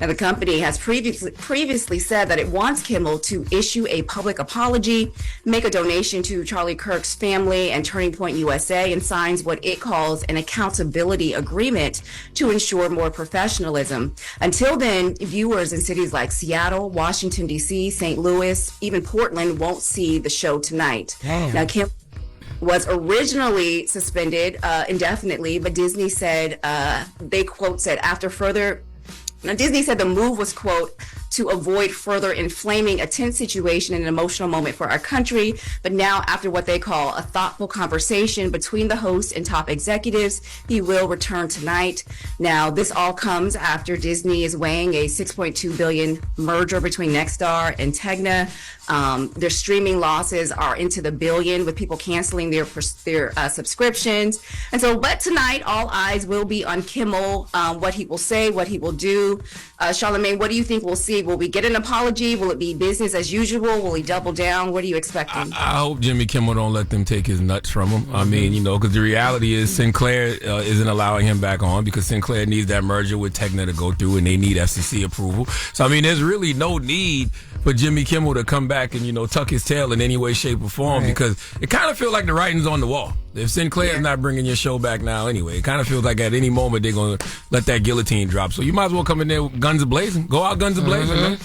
Now, the company has previously said that it wants Kimmel to issue a public apology, make a donation to Charlie Kirk's family and Turning Point USA, and signs what it calls an accountability agreement to ensure more professionalism. Until then, viewers in cities like Seattle, Washington, D.C., St. Louis, even Portland won't see the show tonight. Damn. Now, Kimmel was originally suspended indefinitely, but Disney said, they quote said, Disney said the move was, quote, to avoid further inflaming a tense situation and an emotional moment for our country. But now, after what they call a thoughtful conversation between the host and top executives, he will return tonight. Now, this all comes after Disney is weighing a $6.2 billion merger between Nexstar and Tegna. Their streaming losses are into the billion, with people canceling their subscriptions. And so, but tonight, all eyes will be on Kimmel, what he will say, what he will do. Charlamagne, what do you think we'll see? Will we get an apology? Will it be business as usual? Will he double down? What are you expecting? I hope Jimmy Kimmel don't let them take his nuts from him. I mean, because the reality is Sinclair isn't allowing him back on because Sinclair needs that merger with Tegna to go through, and they need FCC approval. So, I mean, there's really no need for Jimmy Kimmel to come back and, tuck his tail in any way, shape, or form, because it kind of feels like the writing's on the wall. If Sinclair's not bringing your show back now anyway, it kind of feels like at any moment they're going to let that guillotine drop. So you might as well come in there with guns a-blazing. Go out guns a-blazing, man.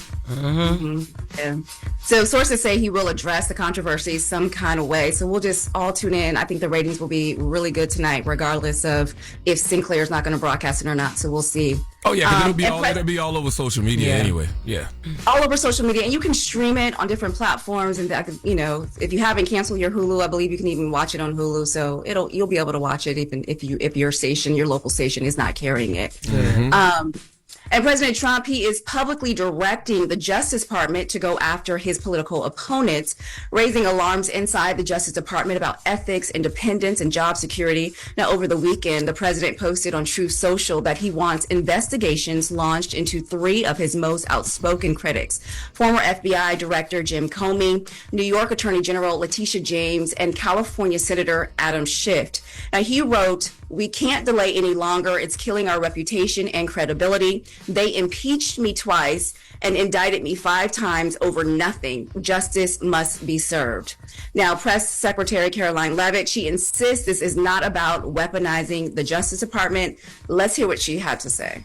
Yeah. So sources say he will address the controversy some kind of way. So we'll just all tune in. I think the ratings will be really good tonight, regardless of if Sinclair's not going to broadcast it or not. So we'll see. Oh, yeah, because it'll be all over social media anyway. Yeah. All over social media. And you can stream it on different platforms. And, if you haven't canceled your Hulu, I believe you can even watch it on Hulu. So you'll be able to watch it even if your local station is not carrying it. Mm-hmm. And President Trump, he is publicly directing the Justice Department to go after his political opponents, raising alarms inside the Justice Department about ethics, independence, and job security. Now, over the weekend, the president posted on Truth Social that he wants investigations launched into 3 of his most outspoken critics: former FBI Director Jim Comey, New York Attorney General Letitia James, and California Senator Adam Schiff. Now, he wrote, "We can't delay any longer. It's killing our reputation and credibility. They impeached me twice and indicted me 5 times over nothing. Justice must be served." Now, Press Secretary Caroline Leavitt, she insists this is not about weaponizing the Justice Department. Let's hear what she had to say.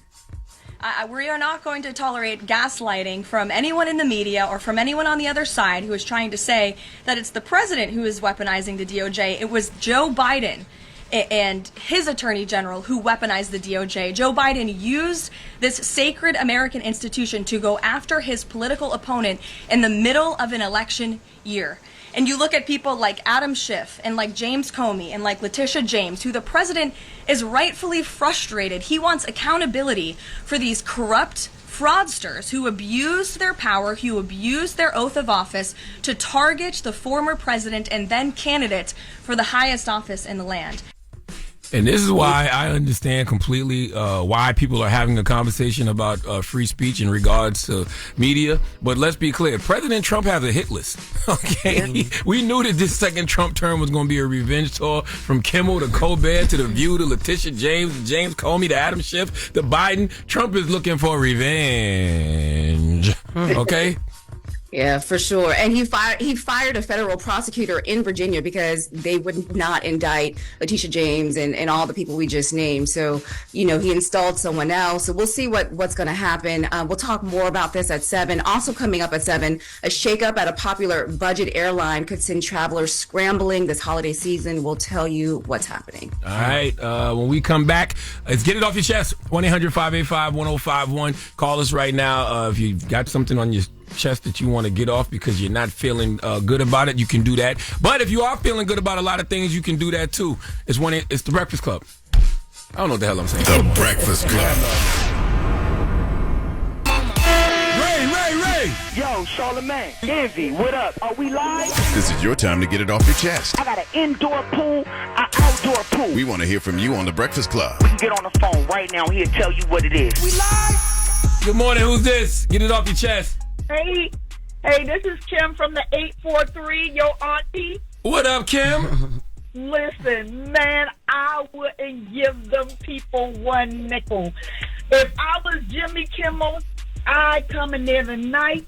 We are not going to tolerate gaslighting from anyone in the media or from anyone on the other side who is trying to say that it's the president who is weaponizing the DOJ. It was Joe Biden and his attorney general who weaponized the DOJ. Joe Biden used this sacred American institution to go after his political opponent in the middle of an election year. And you look at people like Adam Schiff and like James Comey and like Letitia James, who the president is rightfully frustrated. He wants accountability for these corrupt fraudsters who abused their power, who abused their oath of office to target the former president and then candidate for the highest office in the land. And this is why I understand completely why people are having a conversation about free speech in regards to media. But let's be clear, President Trump has a hit list. Okay, yeah. We knew that this second Trump term was going to be a revenge tour, from Kimmel to Colbert to The View to Letitia James to James Comey to Adam Schiff to Biden. Trump is looking for revenge. Okay. Yeah, for sure. And he fired a federal prosecutor in Virginia because they would not indict Letitia James and all the people we just named. So, he installed someone else. So we'll see what's going to happen. We'll talk more about this at 7. Also coming up at 7, a shakeup at a popular budget airline could send travelers scrambling this holiday season. We'll tell you what's happening. All right. When we come back, let's get it off your chest. 1-800-585-1051. Call us right now. If you've got something on your chest that you want to get off because you're not feeling good about it, you can do that. But if you are feeling good about a lot of things, you can do that too. It's The Breakfast Club. I don't know what the hell I'm saying. The Breakfast Club. Ray! Yo, Charlamagne, Envy, what up? Are we live? This is your time to get it off your chest. I got an indoor pool, an outdoor pool. We want to hear from you on The Breakfast Club. We can get on the phone right now. He'll tell you what it is. We live? Good morning. Who's this? Get it off your chest. Hey, this is Kim from the 843, your auntie. What up, Kim? Listen, man, I wouldn't give them people one nickel. If I was Jimmy Kimmel, I come in there tonight,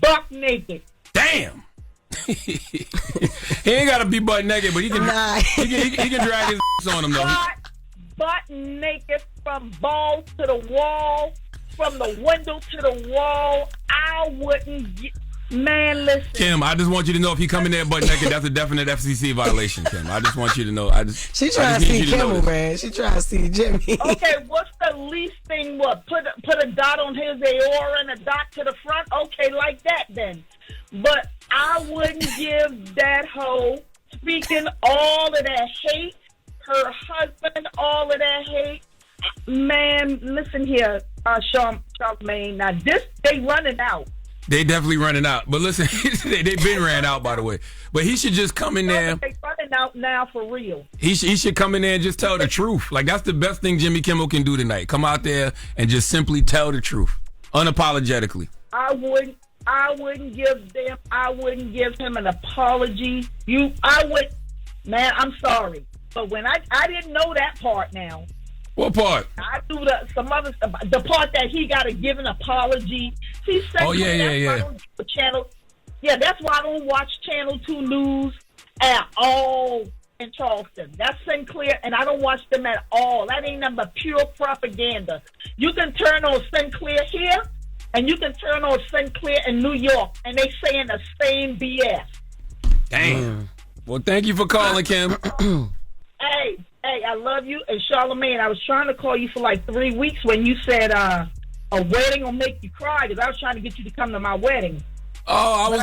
buck naked. Damn. He ain't got to be butt naked, but he can, he can drag his on him, though. Butt naked from balls to the wall, from the window to the wall. I wouldn't get... Man, listen. Kim, I just want you to know if he come in there butt naked, that's a definite FCC violation, Kim. I just want you to know. She trying to see Kimmel, man. She trying to see Jimmy. Okay, what's the least thing? What? Put a dot on his aorta and a dot to the front? Okay, like that then. But I wouldn't give that hoe speaking all of that hate, her husband, all of that hate. Man, listen here, Charlamagne. Now, they running out. They definitely running out. But listen, they've been ran out, by the way. But he should just come in there. They running out now for real. He should come in there and just tell the truth. Like, that's the best thing Jimmy Kimmel can do tonight. Come out there and just simply tell the truth, unapologetically. I wouldn't give him an apology. Man, I'm sorry. But when I didn't know that part now. What part? I knew some other stuff. The part that he got to give an apology. See, yeah. Channel. Yeah, that's why I don't watch Channel 2 News at all in Charleston. That's Sinclair, and I don't watch them at all. That ain't nothing but pure propaganda. You can turn on Sinclair here, and you can turn on Sinclair in New York, and they saying the same BS. Damn. Well, thank you for calling, Kim. Hey, I love you. And Charlamagne, I was trying to call you for like 3 weeks when you said a wedding will make you cry, because I was trying to get you to come to my wedding. Oh,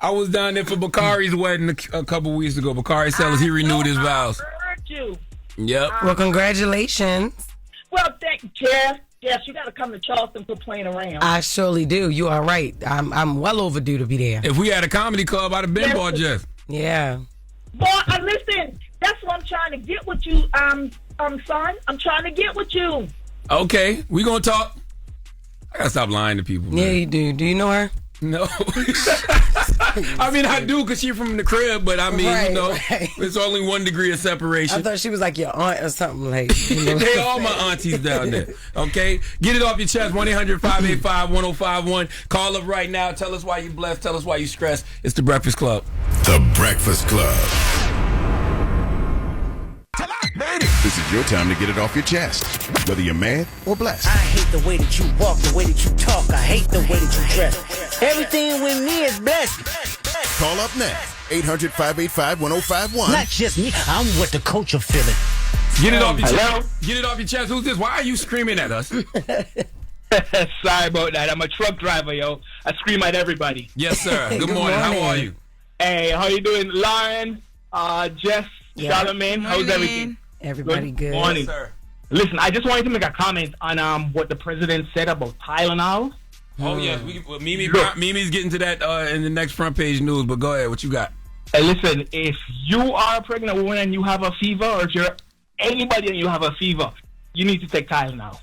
I was down there for Bakari's wedding a couple weeks ago. Bakari Sellers, he renewed his vows. I heard you. Yep. Well, congratulations. Well, thank you, Jess. Jess, you got to come to Charleston for playing around. I surely do. You are right. I'm well overdue to be there. If we had a comedy club, I'd have been bought Jess. Yeah. Boy, listen, that's what I'm trying to get with you, son. I'm trying to get with you. Okay, we gonna talk. I gotta stop lying to people, man. Yeah, you do. Do you know her? No. I mean, I do, because she's from the crib, but I mean, it's only 1 degree of separation. I thought she was like your aunt or something. Like, They all my aunties down there. Okay? Get it off your chest. 1-800-585-1051. Call up right now. Tell us why you blessed. Tell us why you stressed. It's The Breakfast Club. The Breakfast Club. This is your time to get it off your chest, whether you're mad or blessed. I hate the way that you walk, the way that you talk. I hate the way that you dress. Everything with me is blessed. Call up now. 800-585-1051. Not just me. I'm what the culture feeling. Get it off your chest. Get it off your chest. Who's this? Why are you screaming at us? Sorry about that. I'm a truck driver, yo. I scream at everybody. Yes, sir. Good morning. How are you? Hey, how you doing? Lauren, Jess, Charlamagne, how's everything? Everybody good. Morning. Yes, sir. Listen, I just wanted to make a comment on what the president said about Tylenol. Oh, yes. Mimi's getting to that in the next front page news, but go ahead. What you got? Hey, listen, if you are a pregnant woman and you have a fever, or if you're anybody and you have a fever, you need to take Tylenol.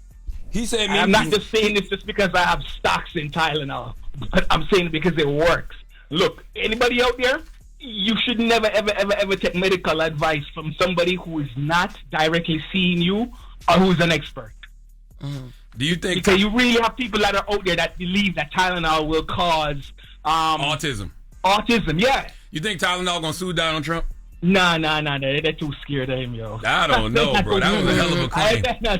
He said, I'm not just saying this just because I have stocks in Tylenol, but I'm saying it because it works. Look, anybody out there, you should never, ever take medical advice from somebody who is not directly seeing you or who's an expert. Do you think... Because you really have people that are out there that believe that Tylenol will cause... autism. Autism, yeah. You think Tylenol gonna sue Donald Trump? Nah. They're too scared of him, yo. I don't know, bro. That was a hell of a claim. Yo,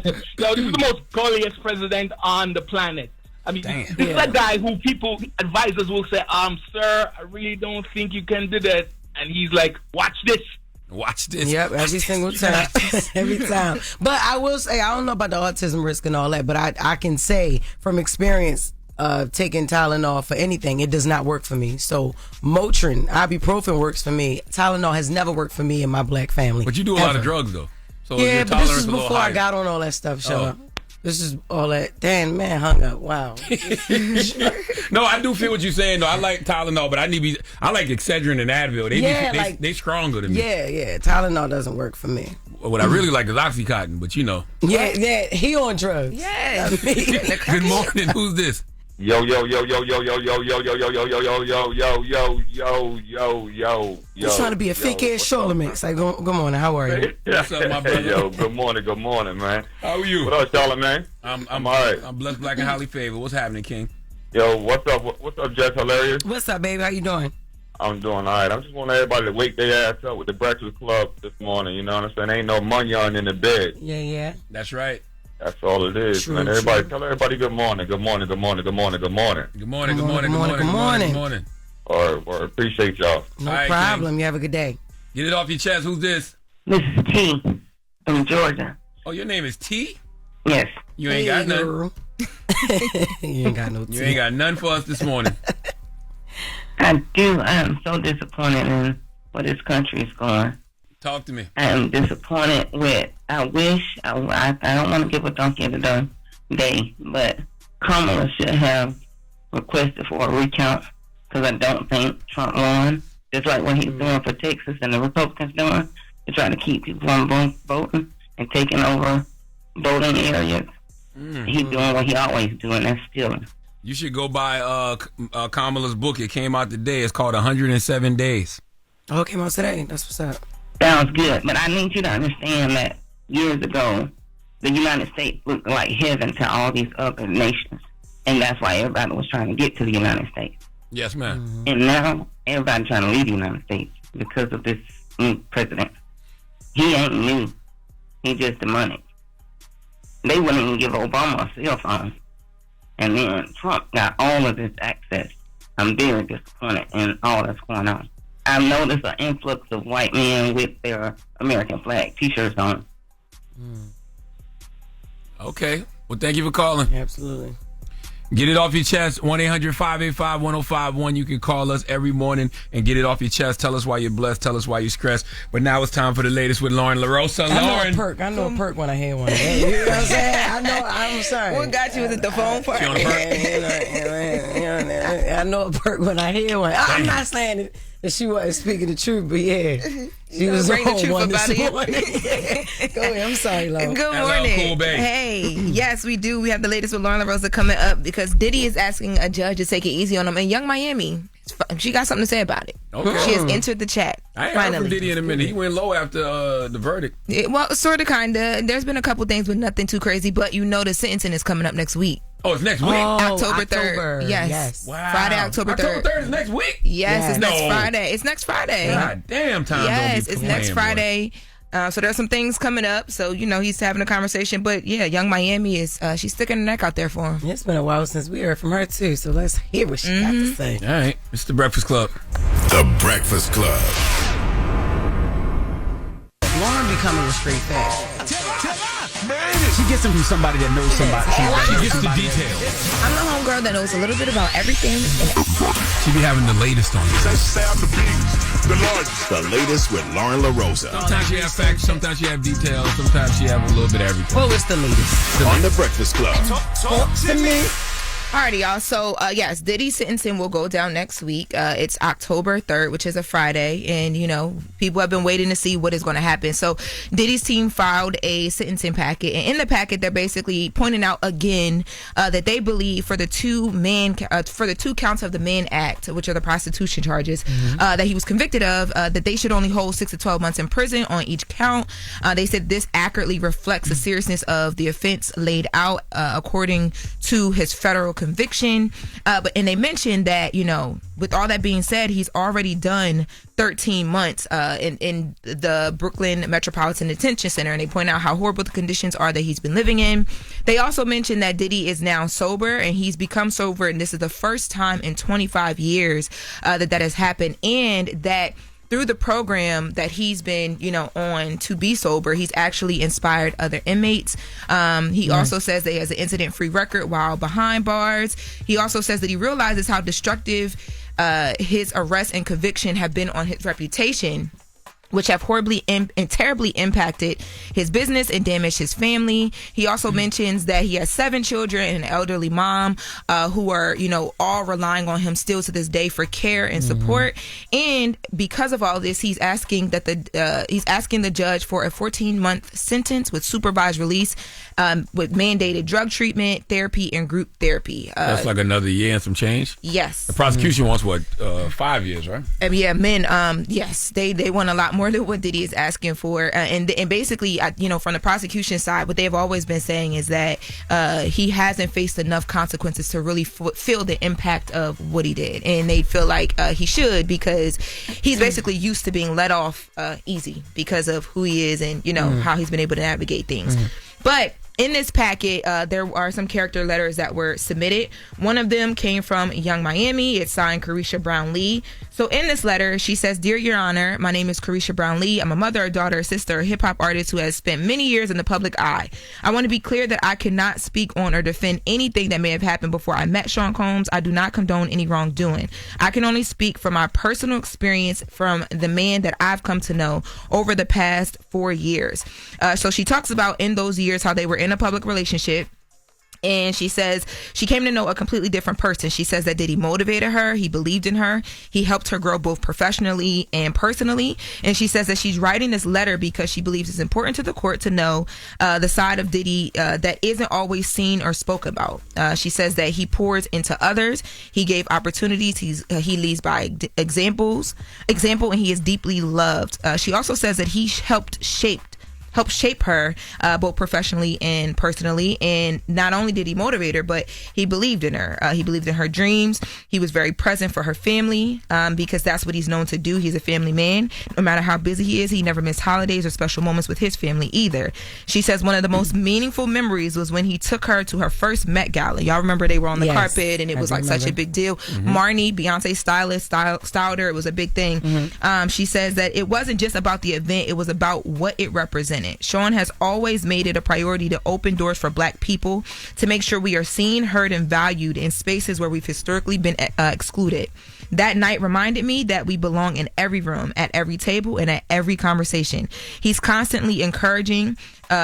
this is the most gulliest president on the planet. I mean, this is a guy who advisors will say, sir, I really don't think you can do that. And he's like, watch this. Watch this. Yep, every single time. Every time. But I will say, I don't know about the autism risk and all that, but I can say from experience, taking Tylenol for anything, it does not work for me. So Motrin, ibuprofen works for me. Tylenol has never worked for me and my black family. But you do a lot of drugs, though. So yeah, but this is before I got on all that stuff, Show. This is all that. Damn, man, hung up. Wow. No, I do feel what you're saying, though. I like Tylenol, but I like Excedrin and Advil. They stronger than me. Yeah. Tylenol doesn't work for me. What I really like is Oxycontin, but you know. Yeah, he on drugs. Yeah. Good morning. Who's this? Yo. He's trying to be a fake ass Charlamagne. Say, good morning. How are you? What's up, my brother? Yo, good morning, man. How are you? What up, Charlamagne? I'm all right. I'm blessed, black, and highly favored. What's happening, King? Yo, what's up? What's up, Jess Hilarious? What's up, baby? How you doing? I'm doing all right. I just want everybody to wake their ass up with the Breakfast Club this morning. You know what I'm saying? Ain't no money on in the bed. Yeah. That's right. That's all it is, True, man. Everybody, tell everybody good morning. Good morning. Or appreciate y'all. No right, problem. King. You have a good day. Get it off your chest. Who's this? This is T from Georgia. Oh, your name is T? Yes. You ain't got none. You ain't got no T. You ain't got none for us this morning. I do. I am so disappointed in where this country is going. Talk to me. I am disappointed with, I don't want to give a donkey of the day, but Kamala should have requested for a recount because I don't think Trump won. Just like what he's doing for Texas and the Republicans doing. They're trying to keep people from voting and taking over voting areas. He's doing what he always doing, that's stealing. You should go buy Kamala's book. It came out today. It's called 107 Days. Oh, it came out today. That's what's up. Sounds good, but I need you to understand that years ago, the United States looked like heaven to all these other nations. And that's why everybody was trying to get to the United States. Yes, ma'am. And now, everybody trying to leave the United States because of this new president. He ain't new. He just the money. They wouldn't even give Obama a cell phone. And then Trump got all of this access. I'm very disappointed in all that's going on. I've noticed an influx of white men with their American flag T-shirts on. Okay. Well, thank you for calling. Absolutely. Get it off your chest. 1-800-585-1051. You can call us every morning and get it off your chest. Tell us why you're blessed. Tell us why you're stressed. But now it's time for the latest with Loren LoRosa. Loren. I know a perk when I hear one. You know what I'm saying? I'm sorry. What got you? Was it the phone part? She on the perk? I know a perk when I hear one. I'm not saying that she wasn't speaking the truth, but yeah. She was bring the on truth one about this it. morning. Go ahead. I'm sorry, Loren. Good That's morning. all cool, babe. Hey, yes, we do. We have the latest with Loren LoRosa coming up because Diddy is asking a judge to take it easy on him. And Young Miami, she got something to say about it. Okay. She has entered the chat. I ain't heard from Diddy in a minute. He went low after the verdict. Well, sort of, kind of. There's been a couple things, but nothing too crazy. But you know the sentencing is coming up next week. Oh, it's next week? October 3rd. Yes. Wow. Friday, October 3rd. October 3rd is next week? Yes, it's next Friday. It's next Friday. God damn, time. Yes, it's next boy. Friday. So there's some things coming up. So, you know, he's having a conversation. But, yeah, Young Miami is, she's sticking her neck out there for him. It's been a while since we heard from her, too. So let's hear what she got to say. All right. It's The Breakfast Club. The Breakfast Club. Lauren becoming a straight fact. She gets them from somebody that knows somebody. She gets the details. I'm the homegirl that knows a little bit about everything. She be having the latest on this. The latest with Loren LoRosa. Sometimes she have facts, sometimes she have details, sometimes she have a little bit of everything. Well, it's the latest. On The Breakfast Club. Talk to me. Alrighty, y'all. So, yes, Diddy's sentencing will go down next week. It's October 3rd, which is a Friday. And, you know, people have been waiting to see what is going to happen. So, Diddy's team filed a sentencing packet. And in the packet, they're basically pointing out again that they believe for the two counts of the Mann Act, which are the prostitution charges, that he was convicted of, that they should only hold 6 to 12 months in prison on each count. They said this accurately reflects the seriousness of the offense laid out according to his federal conviction. And they mentioned that, you know, with all that being said, he's already done 13 months in the Brooklyn Metropolitan Detention Center, and they point out how horrible the conditions are that he's been living in. They also mentioned that Diddy is now sober, and he's become sober, and this is the first time in 25 years that has happened, and that through the program that he's been, you know, on to be sober, he's actually inspired other inmates. He also says that he has an incident-free record while behind bars. He also says that he realizes how destructive his arrest and conviction have been on his reputation, which have horribly and terribly impacted his business and damaged his family. He also mentions that he has 7 children and an elderly mom who are, you know, all relying on him still to this day for care and support. And because of all this, he's asking that the judge for a 14-month sentence with supervised release, with mandated drug treatment, therapy, and group therapy. That's like another year and some change? Yes. The prosecution wants, 5 years, right? Yeah, men, yes, they want a lot more than what Diddy is asking for. And basically, from the prosecution side, what they've always been saying is that he hasn't faced enough consequences to really feel the impact of what he did. And they feel like he should, because he's basically used to being let off easy because of who he is and, how he's been able to navigate things. But in this packet, there are some character letters that were submitted. One of them came from Young Miami. It's signed Carisha Brown Lee. So in this letter, she says, "Dear Your Honor, my name is Carisha Brown Lee. I'm a mother, a daughter, a sister, a hip-hop artist who has spent many years in the public eye. I want to be clear that I cannot speak on or defend anything that may have happened before I met Sean Combs. I do not condone any wrongdoing. I can only speak from my personal experience from the man that I've come to know over the past 4 years." So she talks about in those years how they were in a public relationship. And she says she came to know a completely different person. She says that Diddy motivated her. He believed in her. He helped her grow both professionally and personally. And she says that she's writing this letter because she believes it's important to the court to know the side of Diddy that isn't always seen or spoke about. She says that he pours into others. He gave opportunities. He leads by example, and he is deeply loved. She also says that he helped shape her both professionally and personally. And not only did he motivate her, but he believed in her. He believed in her dreams. He was very present for her family because that's what he's known to do. He's a family man. No matter how busy he is, he never missed holidays or special moments with his family either. She says one of the most meanful memories was when he took her to her first Met Gala. Y'all remember they were on the carpet and it was like such a big deal. Marnie, Beyonce's stylist, styled her. It was a big thing. She says that it wasn't just about the event. It was about what it represented. Sean has always made it a priority to open doors for Black people, to make sure we are seen, heard, and valued in spaces where we've historically been excluded. That night reminded me that we belong in every room, at every table, and at every conversation. He's constantly encouraging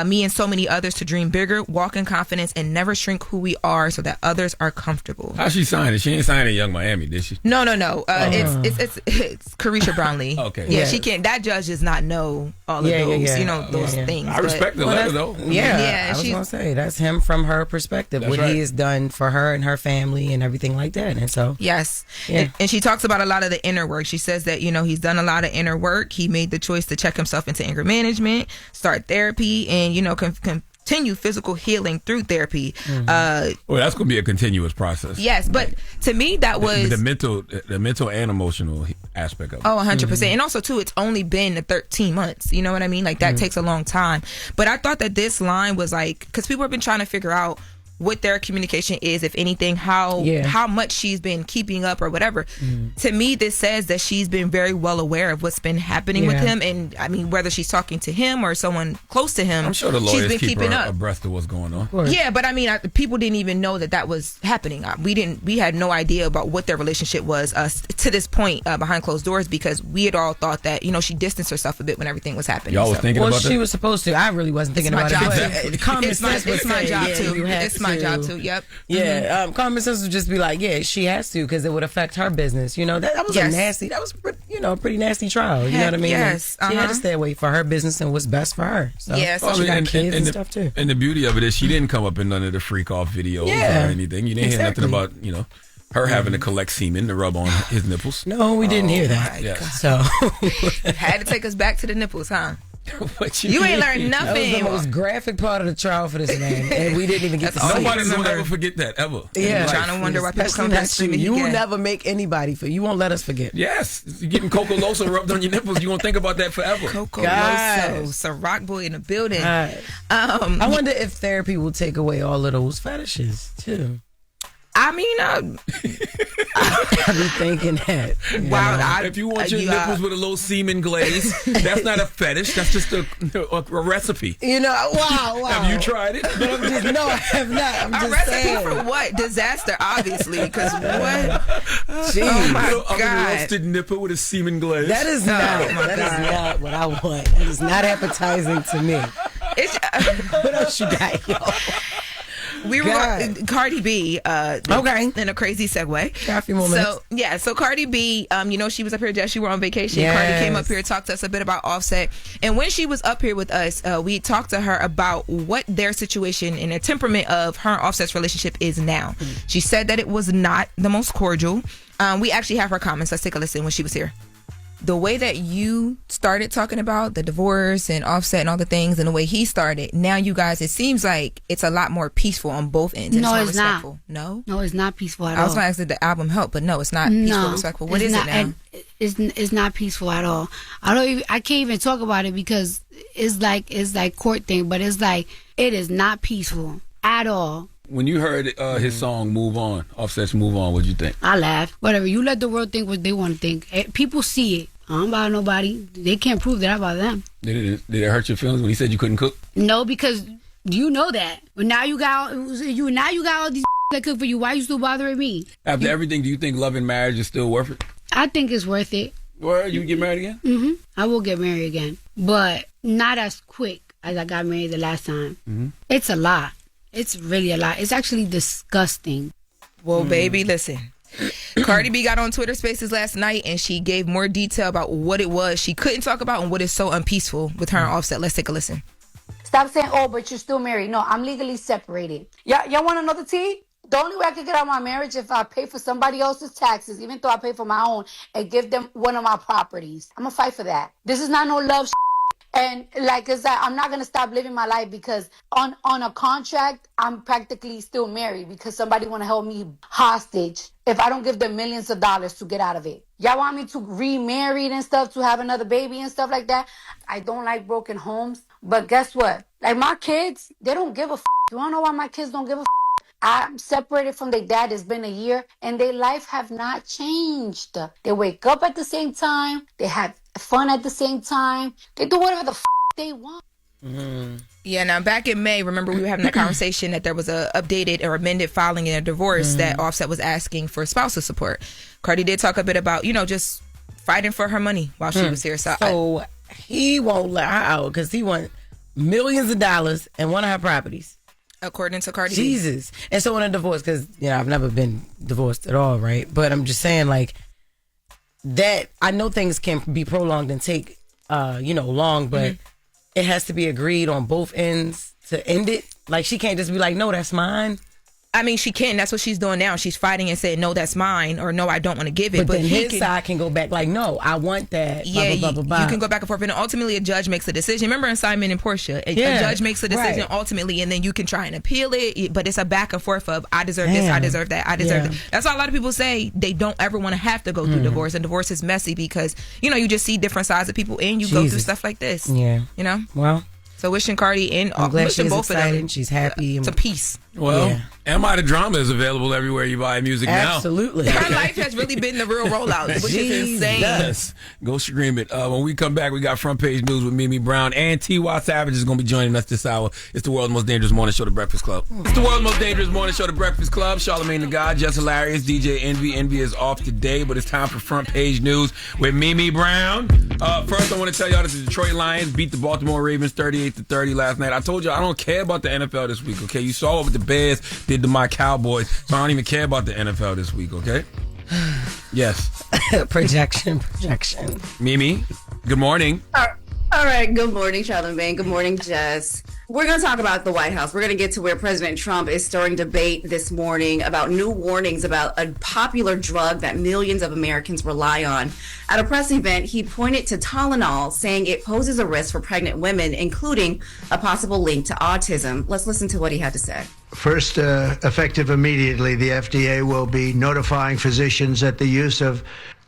me and so many others to dream bigger, walk in confidence, and never shrink who we are so that others are comfortable. How's she signed it? She ain't signed in Young Miami, did she? No. It's Carisha Brown Lee. Okay. Yeah, she can't. That judge does not know all of those, those things. I respect the letter, though. Yeah, I was going to say, that's him from her perspective, what he has done for her and her family and everything like that. And so, yes. Yeah. And she talks about a lot of the inner work. She says that, he's done a lot of inner work. He made the choice to check himself into anger management, start therapy, and, continue physical healing through therapy. Well, that's going to be a continuous process. Yes, but to me, that was the mental and emotional aspect of it. Oh, 100%. And also, too, it's only been 13 months. You know what I mean? Like, that takes a long time. But I thought that this line was like, because people have been trying to figure out what their communication is, if anything, how much she's been keeping up or whatever. To me, this says that she's been very well aware of what's been happening with him, and I mean, whether she's talking to him or someone close to him, I'm sure the lawyers she's been keep keeping her up abreast of what's going on. Yeah, but I mean, people didn't even know that was happening. We had no idea about what their relationship was to this point behind closed doors, because we had all thought that she distanced herself a bit when everything was happening. Y'all was thinking about that? Well, she was supposed to. I really wasn't thinking about it. It's my job too. It's my job too. Yep. Yeah. Common sense would just be like, yeah, she has to, because it would affect her business. That was a nasty. That was pretty nasty trial. You know what I mean? Yes. She had to stay away for her business and what's best for her. So yes. She got kids and stuff too. And the beauty of it is she didn't come up in none of the freak off videos or anything. You didn't hear nothing about her having to collect semen to rub on his nipples. No, we didn't hear that. Yes. So had to take us back to the nipples, huh? You ain't learned nothing. That was the most graphic part of the trial for this man, and we didn't even get to see it. Nobody's gonna ever forget that ever. Yeah, trying to wonder why people come back screaming. You will never make anybody forget. You won't let us forget. Yes, you're getting Coco Loso rubbed on your nipples. You won't think about that forever. Coco Loso, Ciroc boy in the building. I wonder if therapy will take away all of those fetishes too. I mean, I've been thinking that. Wow. If you want your nipples with a little semen glaze, that's not a fetish. That's just a recipe. Wow. Have you tried it? No, I have not. I'm just recipe saying. for what? Disaster, obviously. Because what? Jeez. Oh my God. Roasted nipple with a semen glaze. That is not what I want. That is not appetizing to me. What else you got, yo? We were Cardi B. Okay. In a crazy segue. Got a few more minutes. So Cardi B, she was up here, Jess, you were on vacation. Yes. Cardi came up here, talked to us a bit about Offset. And when she was up here with us, we talked to her about what their situation and the temperament of her and Offset's relationship is now. She said that it was not the most cordial. We actually have her comments. Let's take a listen when she was here. The way that you started talking about the divorce and Offset and all the things and the way he started, now you guys, it seems like it's a lot more peaceful on both ends. No, it's not. No? No, it's not peaceful at all. I was going to ask if the album helped, but no, it's not peaceful, respectful. What is it now? It's not peaceful at all. I can't even talk about it because it's like court thing, but it's like it is not peaceful at all. When you heard his song "Move On," Offset's "Move On," what'd you think? I laughed. Whatever. You let the world think what they want to think. People see it. I don't bother nobody. They can't prove that I bother them. Did it hurt your feelings when he said you couldn't cook? No, because you know that. But now you got all these that cook for you. Why you still bothering me? After everything, do you think love and marriage is still worth it? I think it's worth it. Well, you get married again? Mm-hmm. I will get married again, but not as quick as I got married the last time. Mm-hmm. It's a lot. It's really a lot. It's actually disgusting. Well, baby, listen. Cardi B got on Twitter Spaces last night and she gave more detail about what it was she couldn't talk about and what is so unpeaceful with her and Offset. Let's take a listen. Stop saying, oh, but you're still married. No, I'm legally separated. Y'all want to know the tea? The only way I could get out of my marriage if I pay for somebody else's taxes, even though I pay for my own, and give them one of my properties. I'm going to fight for that. This is not no love And like I said, I'm not going to stop living my life because on a contract, I'm practically still married because somebody want to hold me hostage if I don't give them millions of dollars to get out of it. Y'all want me to remarry and stuff, to have another baby and stuff like that? I don't like broken homes. But guess what? Like my kids, they don't give a f***. You want to know why my kids don't give a f***? I'm separated from their dad. It's been a year and their life have not changed. They wake up at the same time. They have fun at the same time. They do whatever the f*** they want. Mm-hmm. Yeah, now back in May, remember we were having that conversation that there was a updated or amended filing in a divorce that Offset was asking for spousal support. Cardi did talk a bit about, just fighting for her money while she was here. So he won't let her out because he wants millions of dollars and one of her properties. According to Cardi Jesus. And so in a divorce, because, I've never been divorced at all, right? But I'm just saying, like, that, I know things can be prolonged and take, long, but it has to be agreed on both ends to end it. Like, she can't just be like, no, that's mine. I mean, she can. That's what she's doing now. She's fighting and saying, no, that's mine, or no, I don't want to give it. But then his side can go back like, no, I want that. Yeah, blah, blah, blah, blah. You can go back and forth. And ultimately, a judge makes a decision. Remember in Simon and Portia? A judge makes a decision ultimately, and then you can try and appeal it. But it's a back and forth of, I deserve this, I deserve that, I deserve that. That's why a lot of people say they don't ever want to have to go through divorce. And divorce is messy because, you just see different sides of people and you go through stuff like this. Yeah. Well. So wishing Cardi and I'm glad wishing she's both excited. of them. She's happy. It's a peace. Well, Am I the Drama is available everywhere you buy music now. Absolutely. Her life has really been the real rollout, which is insane. Yes. Go stream it. When we come back, we got front page news with Mimi Brown, and Tiwa Savage is going to be joining us this hour. It's the world's most dangerous morning show, The Breakfast Club. It's the world's most dangerous morning show, The Breakfast Club. Charlamagne the God, Jess Hilarious, DJ Envy. Envy is off today, but it's time for front page news with Mimi Brown. First, I want to tell y'all that the Detroit Lions beat the Baltimore Ravens 38-30 last night. I told you I don't care about the NFL this week, okay? You saw what the Bears did to my Cowboys, so I don't even care about the NFL this week, okay? Yes. Projection. Mimi, good morning. All right. Good morning, Charlamagne. Good morning, Jess. We're going to talk about the White House. We're going to get to where President Trump is stirring debate this morning about new warnings about a popular drug that millions of Americans rely on. At a press event, he pointed to Tylenol, saying it poses a risk for pregnant women, including a possible link to autism. Let's listen to what he had to say. First, effective immediately, the FDA will be notifying physicians that the use of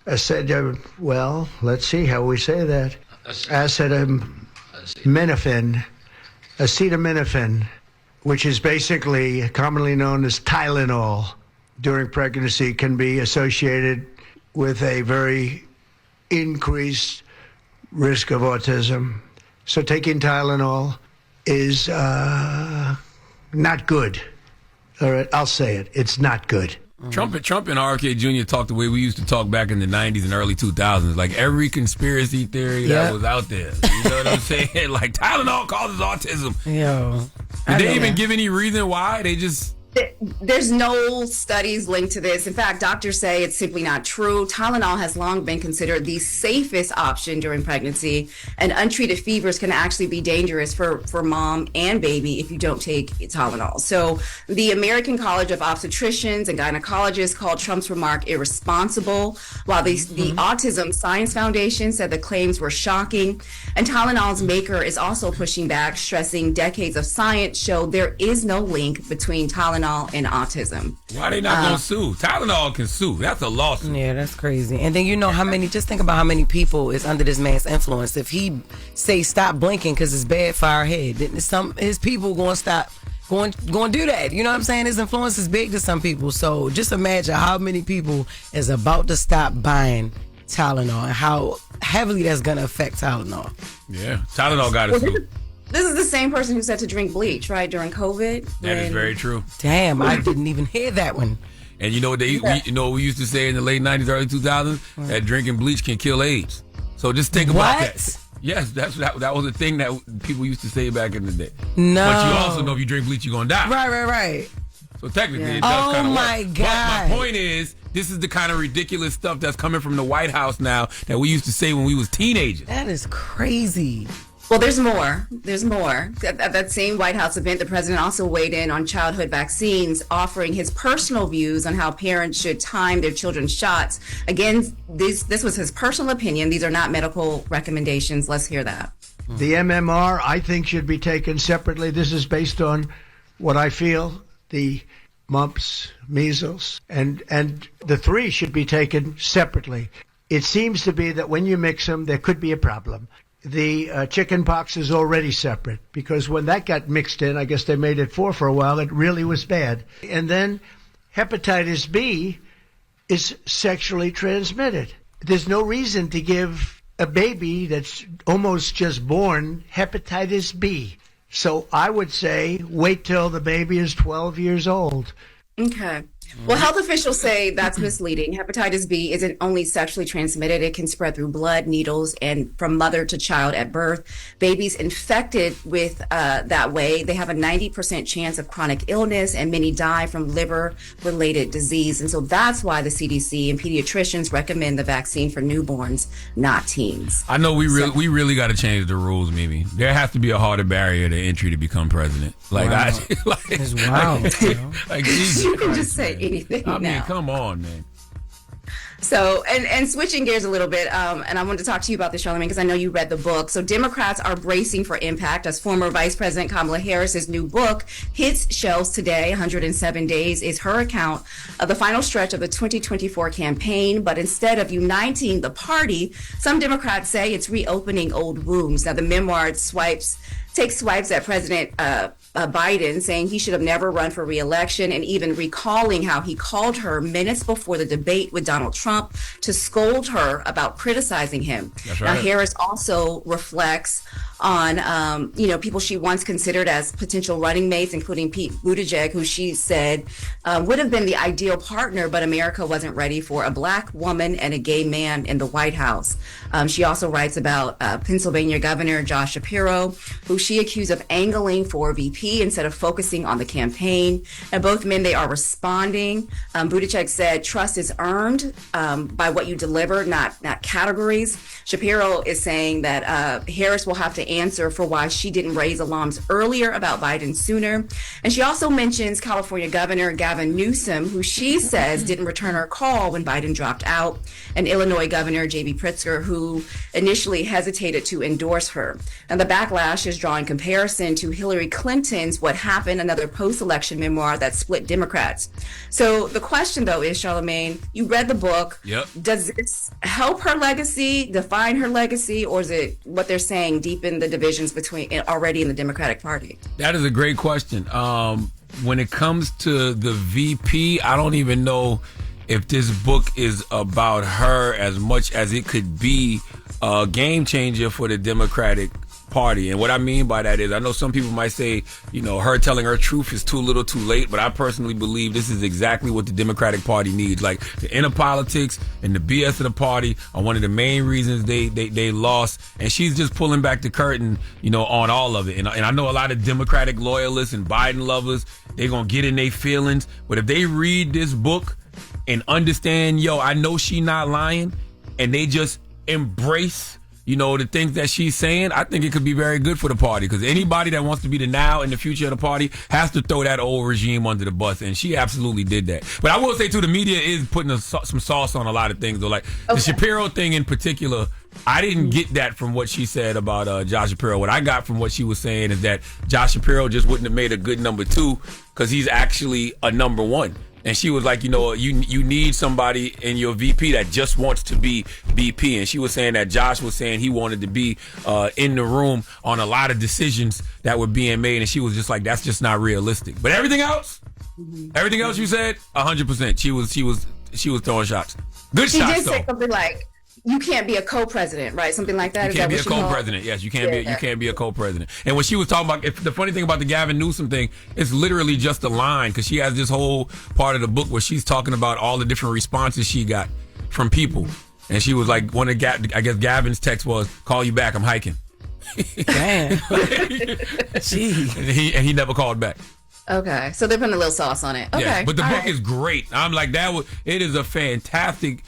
acetaminophen, which is basically commonly known as Tylenol, during pregnancy can be associated with a very increased risk of autism. So taking Tylenol is not good. All right, I'll say it. It's not good. Trump and RFK Jr. talked the way we used to talk back in the 90s and early 2000s. Like every conspiracy theory that was out there. You know what I'm saying? Like Tylenol causes autism. Yo. Did they even give any reason why? They just... There's no studies linked to this. In fact, doctors say it's simply not true. Tylenol has long been considered the safest option during pregnancy, and untreated fevers can actually be dangerous for mom and baby if you don't take Tylenol. So the American College of Obstetricians and Gynecologists called Trump's remark irresponsible, while the Autism Science Foundation said the claims were shocking. And Tylenol's maker is also pushing back, stressing decades of science show there is no link between Tylenol and autism. Why are they not going to sue? Tylenol can sue. That's a lawsuit. Yeah, that's crazy. And then just think about how many people is under this man's influence. If he say stop blinking because it's bad for our head, then his people going to stop going to do that. You know what I'm saying? His influence is big to some people. So just imagine how many people is about to stop buying Tylenol and how heavily that's going to affect Tylenol. Yeah, Tylenol got to sue. This is the same person who said to drink bleach, right, during COVID. That is very true. Damn, I didn't even hear that one. And you know what we used to say in the late 90s, early 2000s? That drinking bleach can kill AIDS. So just think about that. Yes, that was a thing that people used to say back in the day. No. But you also know if you drink bleach, you're going to die. Right. So technically, it does kind of work. Oh, my God. But my point is, this is the kind of ridiculous stuff that's coming from the White House now that we used to say when we was teenagers. That is crazy. Well, there's more. At that same White House event, the president also weighed in on childhood vaccines, offering his personal views on how parents should time their children's shots. Again, this was his personal opinion. These are not medical recommendations. Let's hear that. The MMR, I think, should be taken separately. This is based on what I feel. The mumps, measles, and the three should be taken separately. It seems to be that when you mix them, there could be a problem. The chicken pox is already separate because when that got mixed in, I guess they made it four for a while, it really was bad. And then hepatitis B is sexually transmitted. There's no reason to give a baby that's almost just born hepatitis B. So I would say wait till the baby is 12 years old. Okay. Well, health officials say that's misleading. Hepatitis B isn't only sexually transmitted. It can spread through blood, needles, and from mother to child at birth. Babies infected with that way, they have a 90% chance of chronic illness, and many die from liver-related disease. And so that's why the CDC and pediatricians recommend the vaccine for newborns, not teens. I know we really got to change the rules, Mimi. There has to be a harder barrier to entry to become president. It's wild. Jesus you can Christ, just say anything I mean, now. come on, man. So, and switching gears a little bit, and I wanted to talk to you about this, Charlamagne, because I know you read the book. So Democrats are bracing for impact as former Vice President Kamala Harris's new book hits shelves today. 107 Days is her account of the final stretch of the 2024 campaign. But instead of uniting the party, some Democrats say it's reopening old wounds. Now, the memoir takes swipes at President Biden, saying he should have never run for re-election, and even recalling how he called her minutes before the debate with Donald Trump to scold her about criticizing him. That's right. Now, Harris also reflects on people she once considered as potential running mates, including Pete Buttigieg, who she said would have been the ideal partner, but America wasn't ready for a black woman and a gay man in the White House. She also writes about Pennsylvania Governor Josh Shapiro, who she accused of angling for VP instead of focusing on the campaign. And both men, they are responding. Buttigieg said, trust is earned by what you deliver, not categories. Shapiro is saying that Harris will have to answer for why she didn't raise alarms earlier about Biden sooner. And she also mentions California Governor Gavin Newsom, who she says didn't return her call when Biden dropped out, and Illinois Governor J.B. Pritzker, who initially hesitated to endorse her. And the backlash is drawing comparison to Hillary Clinton's What Happened, another post-election memoir that split Democrats. So the question, though, is, Charlamagne, you read the book. Yep. Does this help her legacy, define her legacy, or is it what they're saying deepen the divisions already in the Democratic Party? That is a great question. When it comes to the VP, I don't even know if this book is about her as much as it could be a game changer for the Democratic party. And what I mean by that is, I know some people might say, her telling her truth is too little too late, but I personally believe this is exactly what the Democratic Party needs. Like, the inner politics and the BS of the party are one of the main reasons they lost. And she's just pulling back the curtain, on all of it. And I know a lot of Democratic loyalists and Biden lovers, they're going to get in their feelings. But if they read this book and understand, I know she not lying, and they just embrace the things that she's saying, I think it could be very good for the party, because anybody that wants to be the now and the future of the party has to throw that old regime under the bus, and she absolutely did that. But I will say, too, the media is putting some sauce on a lot of things, though. Like, the Shapiro thing in particular, I didn't get that from what she said about Josh Shapiro. What I got from what she was saying is that Josh Shapiro just wouldn't have made a good number 2 because he's actually a number 1. And she was like, you need somebody in your VP that just wants to be VP. And she was saying that Josh was saying he wanted to be in the room on a lot of decisions that were being made. And she was just like, that's just not realistic. But everything else you said, 100%. She was throwing shots. Good shots, though. She did say something like, you can't be a co-president, right? Something like that. You can't be a co-president. Yes, you can't be. You can't be a co-president. And when she was talking about, the funny thing about the Gavin Newsom thing, it's literally just a line, because she has this whole part of the book where she's talking about all the different responses she got from people, and she was like, one of Gavin's text was, "Call you back. I'm hiking." Damn. and he never called back. Okay, so they're putting a little sauce on it. Okay, yes, but the book is great. I'm like, it is a fantastic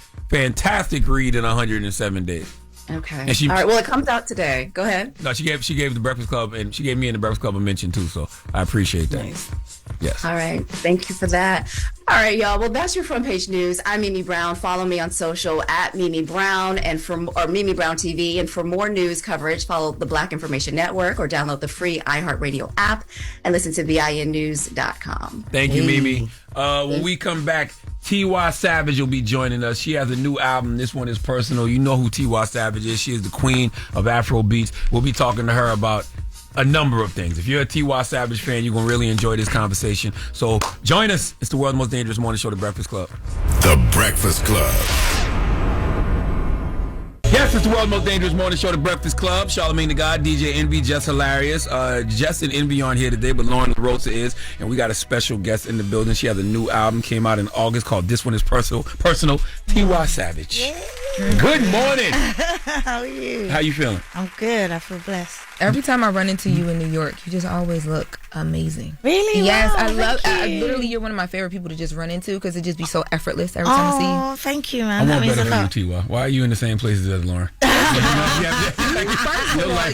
read in 107 days. Okay. And all right. Well, it comes out today. Go ahead. No, she gave the Breakfast Club, and she gave me and the Breakfast Club a mention too. So I appreciate that. Nice. Yes. All right. Thank you for that. All right, y'all. Well, that's your front page news. I'm Mimi Brown. Follow me on social at Mimi Brown or Mimi Brown TV. And for more news coverage, follow the Black Information Network or download the free iHeartRadio app and listen to VINnews.com. Thank you, Mimi. When we come back, Tiwa Savage will be joining us. She has a new album. This one is personal. You know who Tiwa Savage is. She is the queen of Afro beats. We'll be talking to her about a number of things. If you're a Tiwa Savage fan, you're going to really enjoy this conversation. So join us. It's the world's most dangerous morning show, The Breakfast Club. The Breakfast Club. Yes, it's the world's most dangerous morning show, The Breakfast Club. Charlamagne the God, DJ Envy, Jess Hilarious. Jess and Envy aren't here today, but Loren LoRosa is. And we got a special guest in the building. She has a new album, came out in August, called This One Is Personal. Tiwa Savage. Yeah. Good morning. How are you? How you feeling? I'm good. I feel blessed. Every time I run into you in New York, you just always look amazing. Really? Yes, Wow, literally, you're one of my favorite people to just run into, because it just be so effortless every time I see you. Oh, thank you, man. I That want means better a lot. for you, Tiwa. Why are you in the same places as Lauren? Your life is amazing.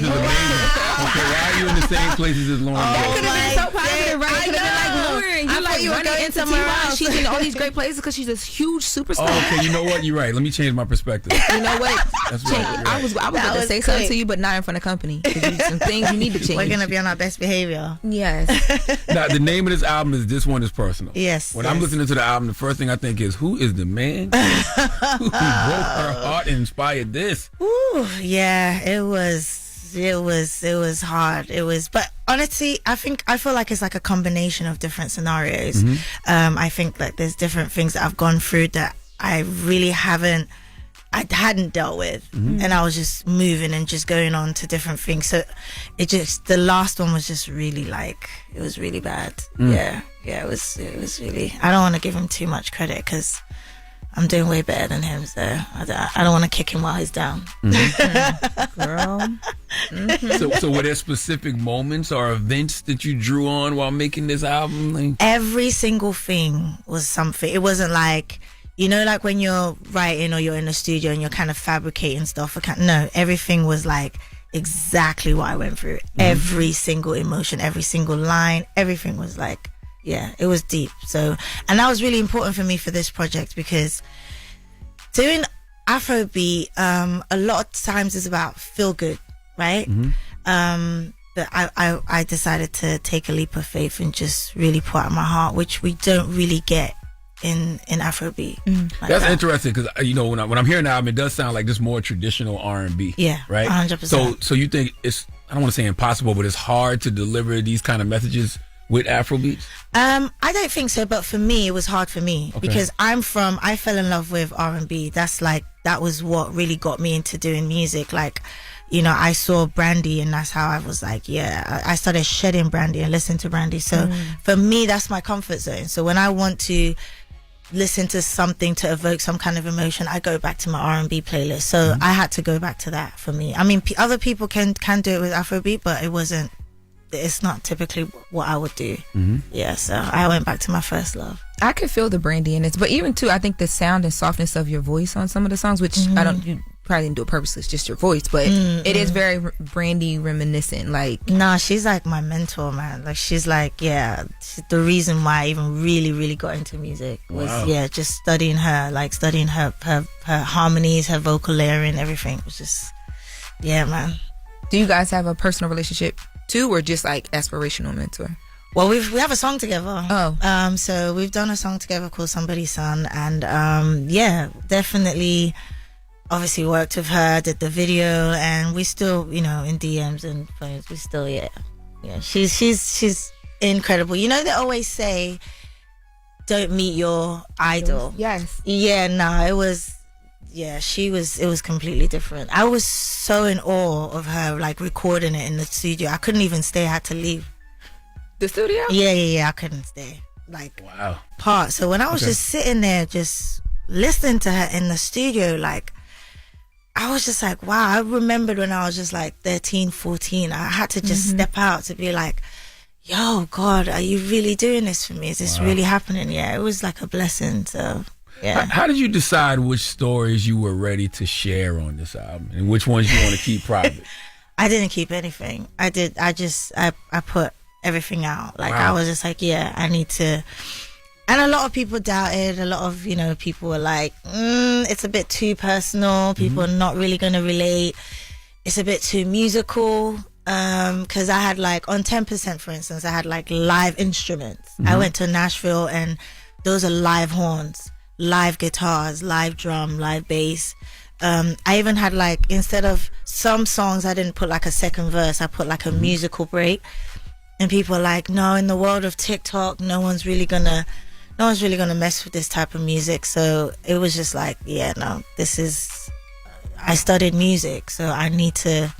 Okay, why are you in the same places as Lauren? That could have been so positive, right? Could have been like, Lauren, you like you were running going into somewhere Tiwa. else. She's in all these great places because she's this huge superstar. Oh, okay, you know what? You're right. Let me change my perspective. You know what? That's right. I was about to say something to you, but not in front of company. Some things you need to change. We're going to be on our best behavior. Yes. Now, the name of this album is This One Is Personal. Yes. When I'm listening to the album, the first thing I think is, who is the man who broke her heart and inspired this? Ooh, yeah, it was hard. But honestly, I feel like it's like a combination of different scenarios. Mm-hmm. I think that there's different things that I've gone through that I really hadn't dealt with, and I was just moving and just going on to different things. So the last one was just really it was really bad. Yeah, it was really. I don't want to give him too much credit because I'm doing way better than him, so I don't want to kick him while he's down. Girl. So were there specific moments or events that you drew on while making this album? Every single thing was something. It wasn't like, like when you're writing or you're in the studio and you're kind of fabricating stuff. No, everything was like exactly what I went through. Every single emotion, every single line, everything was like, yeah, it was deep. So, and that was really important for me for this project, because doing Afrobeat, a lot of times is about feel good, right? But I decided to take a leap of faith and just really pour out my heart, which we don't really get in Afrobeat. That's interesting, because when I'm hearing the album, it does sound like this more traditional R&B. Yeah, right. 100%. So you think it's, I don't want to say impossible, but it's hard to deliver these kind of messages with Afrobeats? I don't think so, but for me, it was hard for me because I fell in love with R&B. That was what really got me into doing music. Like, I saw Brandy, and that's how I was like, yeah, I started shedding Brandy and listening to Brandy. So for me, that's my comfort zone. So when I want to listen to something to evoke some kind of emotion, I go back to my R&B playlist. So I had to go back to that for me. I mean, other people can do it with Afrobeat, but it's not typically what I would do. Yeah, so I went back to my first love. I could feel the Brandy in it, but even too, I think the sound and softness of your voice on some of the songs, which you probably didn't do it purposely, it's just your voice, but it is very Brandy reminiscent. Like, nah, she's like my mentor, man. Like, she's like, she's the reason why I even really got into music was just studying her, like studying her harmonies, her vocal layering, everything. It was just, man. Do you guys have a personal relationship too, or just like aspirational mentor? Well, we have a song together. Oh. So we've done a song together called Somebody's Son, and definitely obviously worked with her, did the video, and we still, in DMs and phones, we still, she's incredible. They always say, don't meet your idol. Yes. Yeah, no, it was completely different. I was so in awe of her, like recording it in the studio. I couldn't even stay, I had to leave. The studio? Yeah, I couldn't stay. Like, wow. Part. So when I was just sitting there, just listening to her in the studio, like, I was just like, wow. I remembered when I was just like 13, 14, I had to just step out to be like, yo, God, are you really doing this for me? Is this really happening? Yeah, it was like a blessing. So, yeah. How did you decide which stories you were ready to share on this album and which ones you want to keep private? I didn't keep anything. I put everything out. Like, I was just like, I need to. And a lot of people doubted. A lot of people were like, it's a bit too personal. People are not really going to relate. It's a bit too musical. Because I had like on 10%, for instance, I had like live instruments. I went to Nashville, and those are live horns, live guitars, live drum, live bass. I even had like, instead of some songs, I didn't put like a second verse. I put like a musical break. And people are like, no, in the world of TikTok, no one's really gonna mess with this type of music. So it was just like, I studied music, so I need to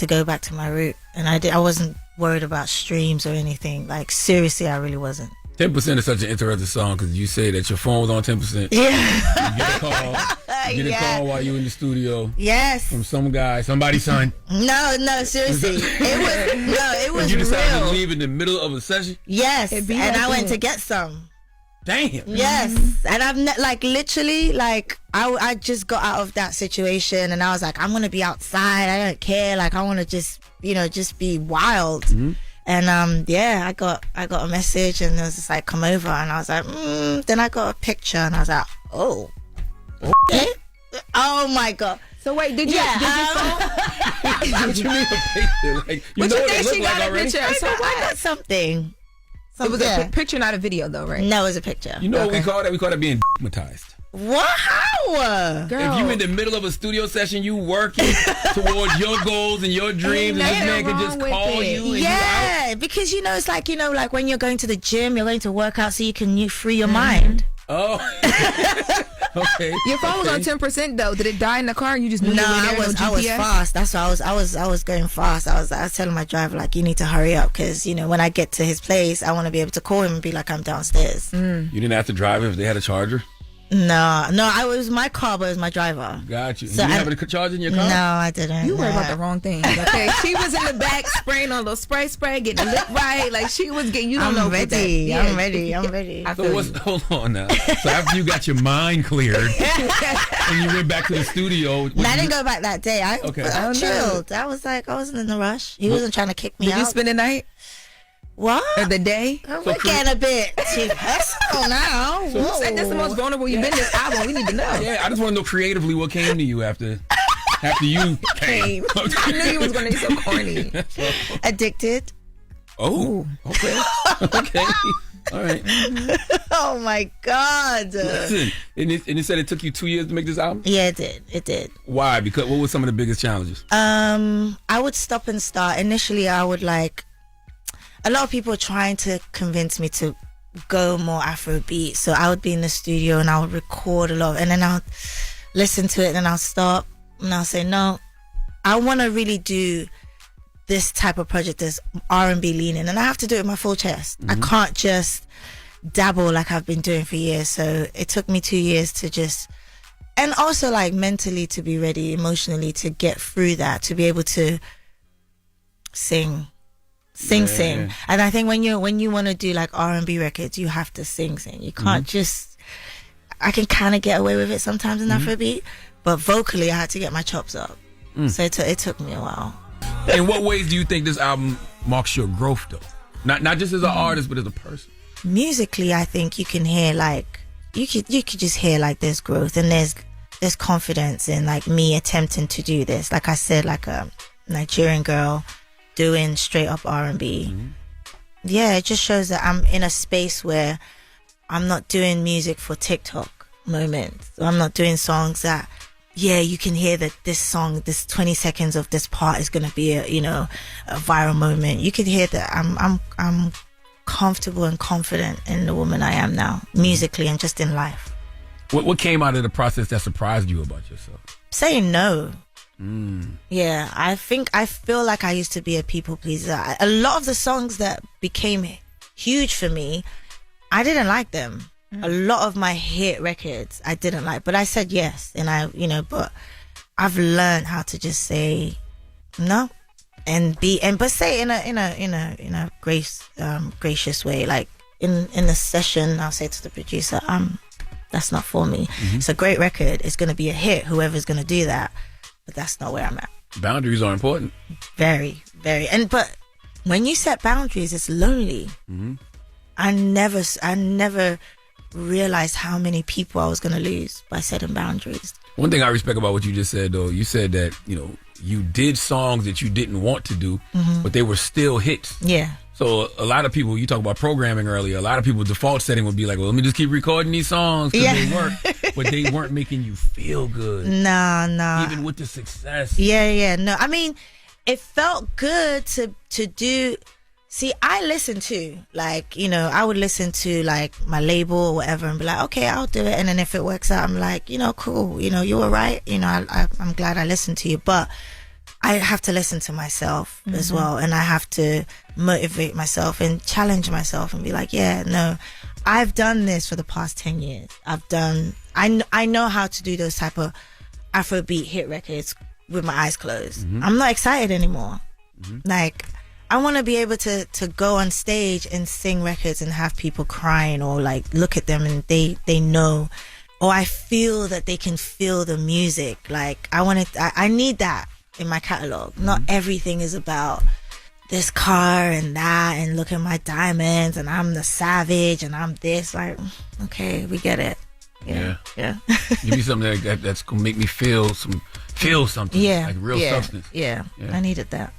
go back to my root. And I wasn't worried about streams or anything. Like, seriously, I really wasn't. 10% is such an interesting song because you say that your phone was on 10%. Yeah. You get a call. You get a call while you're in the studio. Yes. From some guy, somebody's son. No, seriously. It was you decided real. to leave in the middle of a session? Yes. And I went to get some. Damn. Yes. And I've literally, like, I just got out of that situation, and I was like, I'm going to be outside. I don't care. Like, I want to just be wild. And I got a message, and it was just like, come over, and I was like, then I got a picture, and I was like, oh, okay. Oh my God. So wait, did you? What you mean a picture? Like, you know what it looked like already? So I got something. It was a picture, not a video, though, right? No, it was a picture. You know what we call that? We call that being hypnotized. What? How? Girl. If you in the middle of a studio session, you working towards your goals and your dreams, and this man can just call you. And because it's like like when you're going to the gym, you're going to work out so you can free your mind. Oh. Okay. Your phone was on 10% though. Did it die in the car? And you just knew I was fast. That's why I was going fast. I was telling my driver, like, you need to hurry up, because when I get to his place, I want to be able to call him and be like, I'm downstairs. You didn't have to drive if they had a charger? No, it was my car, but it was my driver. Got you. So you didn't have a charger in your car? No, I didn't. You worried about the wrong thing. Okay, she was in the back spraying on a little spray, getting the lip right. Like, she was getting. You don't know. Ready. Yeah. I'm ready. Hold on now. So after you got your mind cleared and you went back to the studio, I didn't go back that day. I chilled. I was like, I wasn't in a rush. He wasn't trying to kick me out. Did you spend the night? What? Or the day? We're getting a bit too personal now. You said that's the most vulnerable you've been this album. We need to know. Yeah, I just want to know creatively what came to you after you came. I knew you was going to be so corny. Addicted. Oh, okay. Okay. All right. Oh my God. Listen, and it said it took you 2 years to make this album? Yeah, it did. Why? Because what were some of the biggest challenges? I would stop and start. Initially, I would a lot of people were trying to convince me to go more Afrobeat. So I would be in the studio and I would record a lot, and then I would listen to it, and I'll stop and I'll say, no, I want to really do this type of project that's R&B leaning, and I have to do it with my full chest. I can't just dabble like I've been doing for years. So it took me 2 years to just, and also like mentally to be ready, emotionally to get through that, to be able to sing. And I think when you want to do like R&B records, you have to sing. You can't just, I can kind of get away with it sometimes in Afrobeat, but vocally I had to get my chops up. So it took me a while. In what ways do you think this album marks your growth, though? Not just as an artist, but as a person. Musically, I think you can hear like you could just hear like there's growth, and there's confidence in like me attempting to do this. Like I said, like a Nigerian girl doing straight up R&B. Yeah, it just shows that I'm in a space where I'm not doing music for TikTok moments. I'm not doing songs that, yeah, you can hear that this song, this 20 seconds of this part is going to be a viral moment. You can hear that I'm comfortable and confident in the woman I am now, musically and just in life. What came out of the process that surprised you about yourself? Saying no. Yeah, I feel like I used to be a people pleaser. A lot of the songs that became huge for me, I didn't like them. A lot of my hit records I didn't like, but I said yes, and but I've learned how to just say no, but say it in a gracious way. Like in the session, I'll say to the producer, that's not for me. It's a great record. It's going to be a hit. Whoever's going to do that, but that's not where I'm at. Boundaries are important. Very, very. But when you set boundaries, it's lonely. I never realized how many people I was going to lose by setting boundaries. One thing I respect about what you just said, though, you said that, you did songs that you didn't want to do, but they were still hits. Yeah. So a lot of people, you talk about programming earlier, a lot of people's default setting would be like, well, let me just keep recording these songs because they work. But they weren't making you feel good. No. Even with the success. Yeah. No, I mean, it felt good to do. See, I listen to, like, I would listen to, like, my label or whatever and be like, okay, I'll do it. And then if it works out, I'm like, cool. You were right. I'm glad I listened to you. But I have to listen to myself as well. And I have to motivate myself and challenge myself and be like, yeah, no, I've done this for the past 10 years. I know how to do those type of Afrobeat hit records with my eyes closed. I'm not excited anymore. Like, I want to be able to go on stage and sing records and have people crying, or like look at them and they know, or I feel that they can feel the music. Like I need that in my catalog. Not everything is about this car and that and look at my diamonds and I'm the savage and I'm this. Like, okay, we get it. Yeah. Give me something that's gonna make me feel something. Yeah. Like real substance. Yeah. I needed that.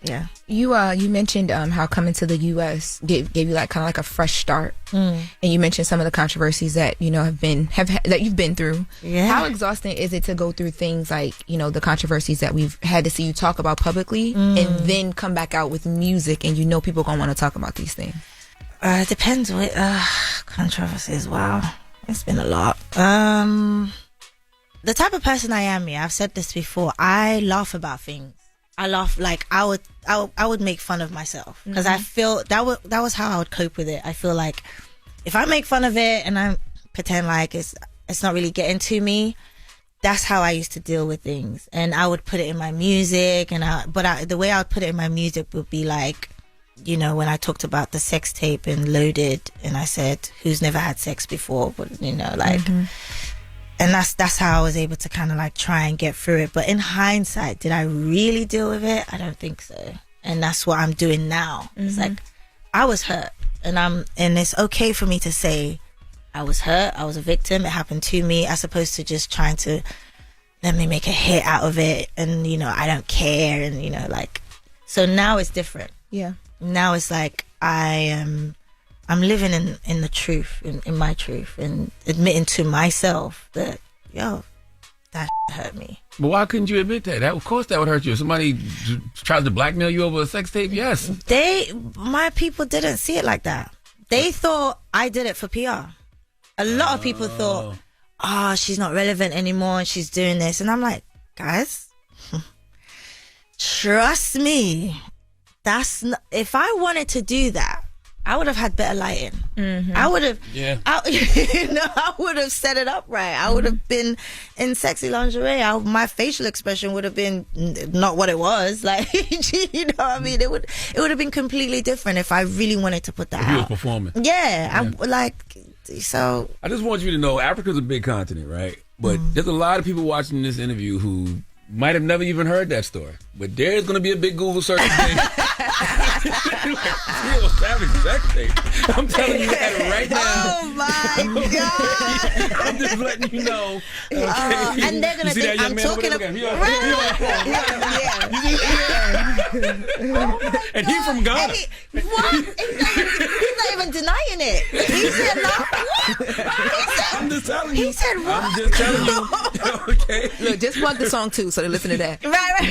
Yeah. You mentioned how coming to the U.S. gave you like kind of like a fresh start, and you mentioned some of the controversies that that you've been through. Yeah. How exhausting is it to go through things like the controversies that we've had to see you talk about publicly, and then come back out with music, and people gonna want to talk about these things? It depends what controversies. Wow, it's been a lot. The type of person I am, I've said this before. I laugh about things. I laugh, like I would make fun of myself because I feel that was how I would cope with it. I feel like if I make fun of it and I pretend like it's not really getting to me, that's how I used to deal with things. And I would put it in my music, the way I would put it in my music would be like, when I talked about the sex tape and Loaded, and I said, who's never had sex before, but and that's how I was able to kind of like try and get through it. But in hindsight, did I really deal with it? I don't think so. And that's what I'm doing now. It's like, I was hurt, and it's okay for me to say I was hurt. I was a victim. It happened to me, as opposed to just trying to let me make a hit out of it. And, I don't care. And, so now it's different. Yeah. Now it's like, I'm living in the truth, in my truth, and admitting to myself that, that hurt me. But why couldn't you admit that? Of course that would hurt you. If somebody tries to blackmail you over a sex tape, yes. My people didn't see it like that. They thought I did it for PR. A lot of people thought, she's not relevant anymore and she's doing this. And I'm like, guys, Trust me, if I wanted to do that, I would have had better lighting. I would have, I would have set it up right. I would have been in sexy lingerie. My facial expression would have been not what it was. Like, you know what I mean? It would have been completely different if I really wanted to put that if out. you was performing. Yeah. So. I just want you to know, Africa's a big continent, right? But there's a lot of people watching this interview who might have never even heard that story. But there's going to be a big Google search today. Real savage sex tape. I'm telling you that right now. Oh my God. I'm just letting you know. Okay. And they're going to think I'm talking about... And he's from Ghana. What? He's not even denying it. He said no. What? I'm just telling you. He said what? I'm just telling you. Okay. Look, just plug the song too, so they listen to that. Right.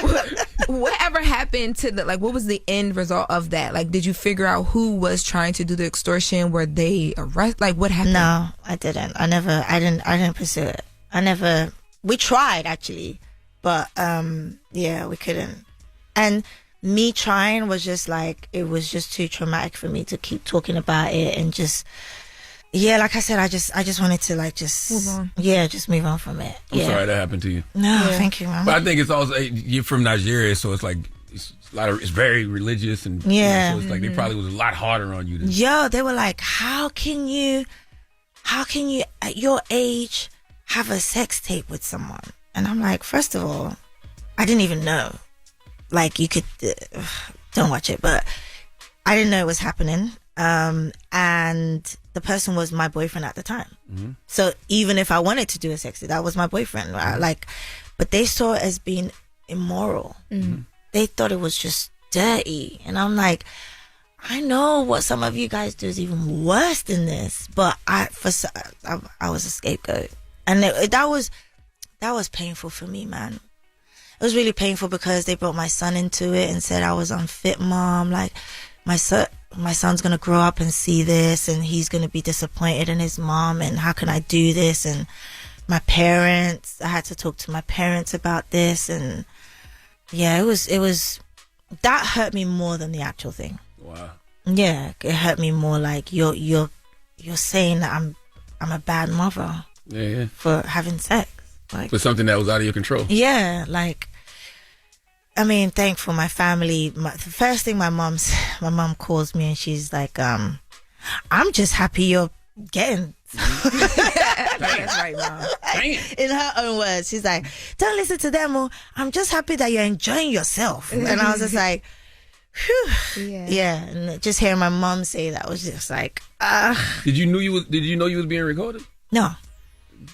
But whatever happened to what was the end result of that? Like, did you figure out who was trying to do the extortion? Were they arrested? Like, what happened? No, I didn't. I didn't pursue it. We tried actually, but we couldn't. And me trying was just it was just too traumatic for me to keep talking about it and just. Yeah, like I said, I just wanted to just move on. Yeah, just move on from it. I'm sorry that happened to you. No, thank you, man. But I think it's also you're from Nigeria, so it's it's very religious and so it's like they probably was a lot harder on you. They were like, how can you at your age have a sex tape with someone? And I'm like, first of all, I didn't even know. Like you could don't watch it, but I didn't know it was happening. And the person was my boyfriend at the time. Mm-hmm. So even if I wanted to do a sex tape, that was my boyfriend. But they saw it as being immoral. Mm-hmm. They thought it was just dirty. And I'm like, I know what some of you guys do is even worse than this, but I was a scapegoat. And that was painful for me, man. It was really painful because they brought my son into it and said I was unfit mom. Like, my son's going to grow up and see this and he's going to be disappointed in his mom and how can I do this? And my parents, I had to talk to my parents about this. And yeah, it was that hurt me more than the actual thing. Wow. Yeah, it hurt me more like you're saying that I'm a bad mother for having sex. For something that was out of your control. Yeah, thankful my family. The first thing my mom calls me and she's like, "I'm just happy you're getting." That's right, Mom. In her own words, she's like, "Don't listen to them. I'm just happy that you're enjoying yourself." And I was just like, "Whew." Yeah. And just hearing my mom say that was just like, Did you know you was being recorded? No.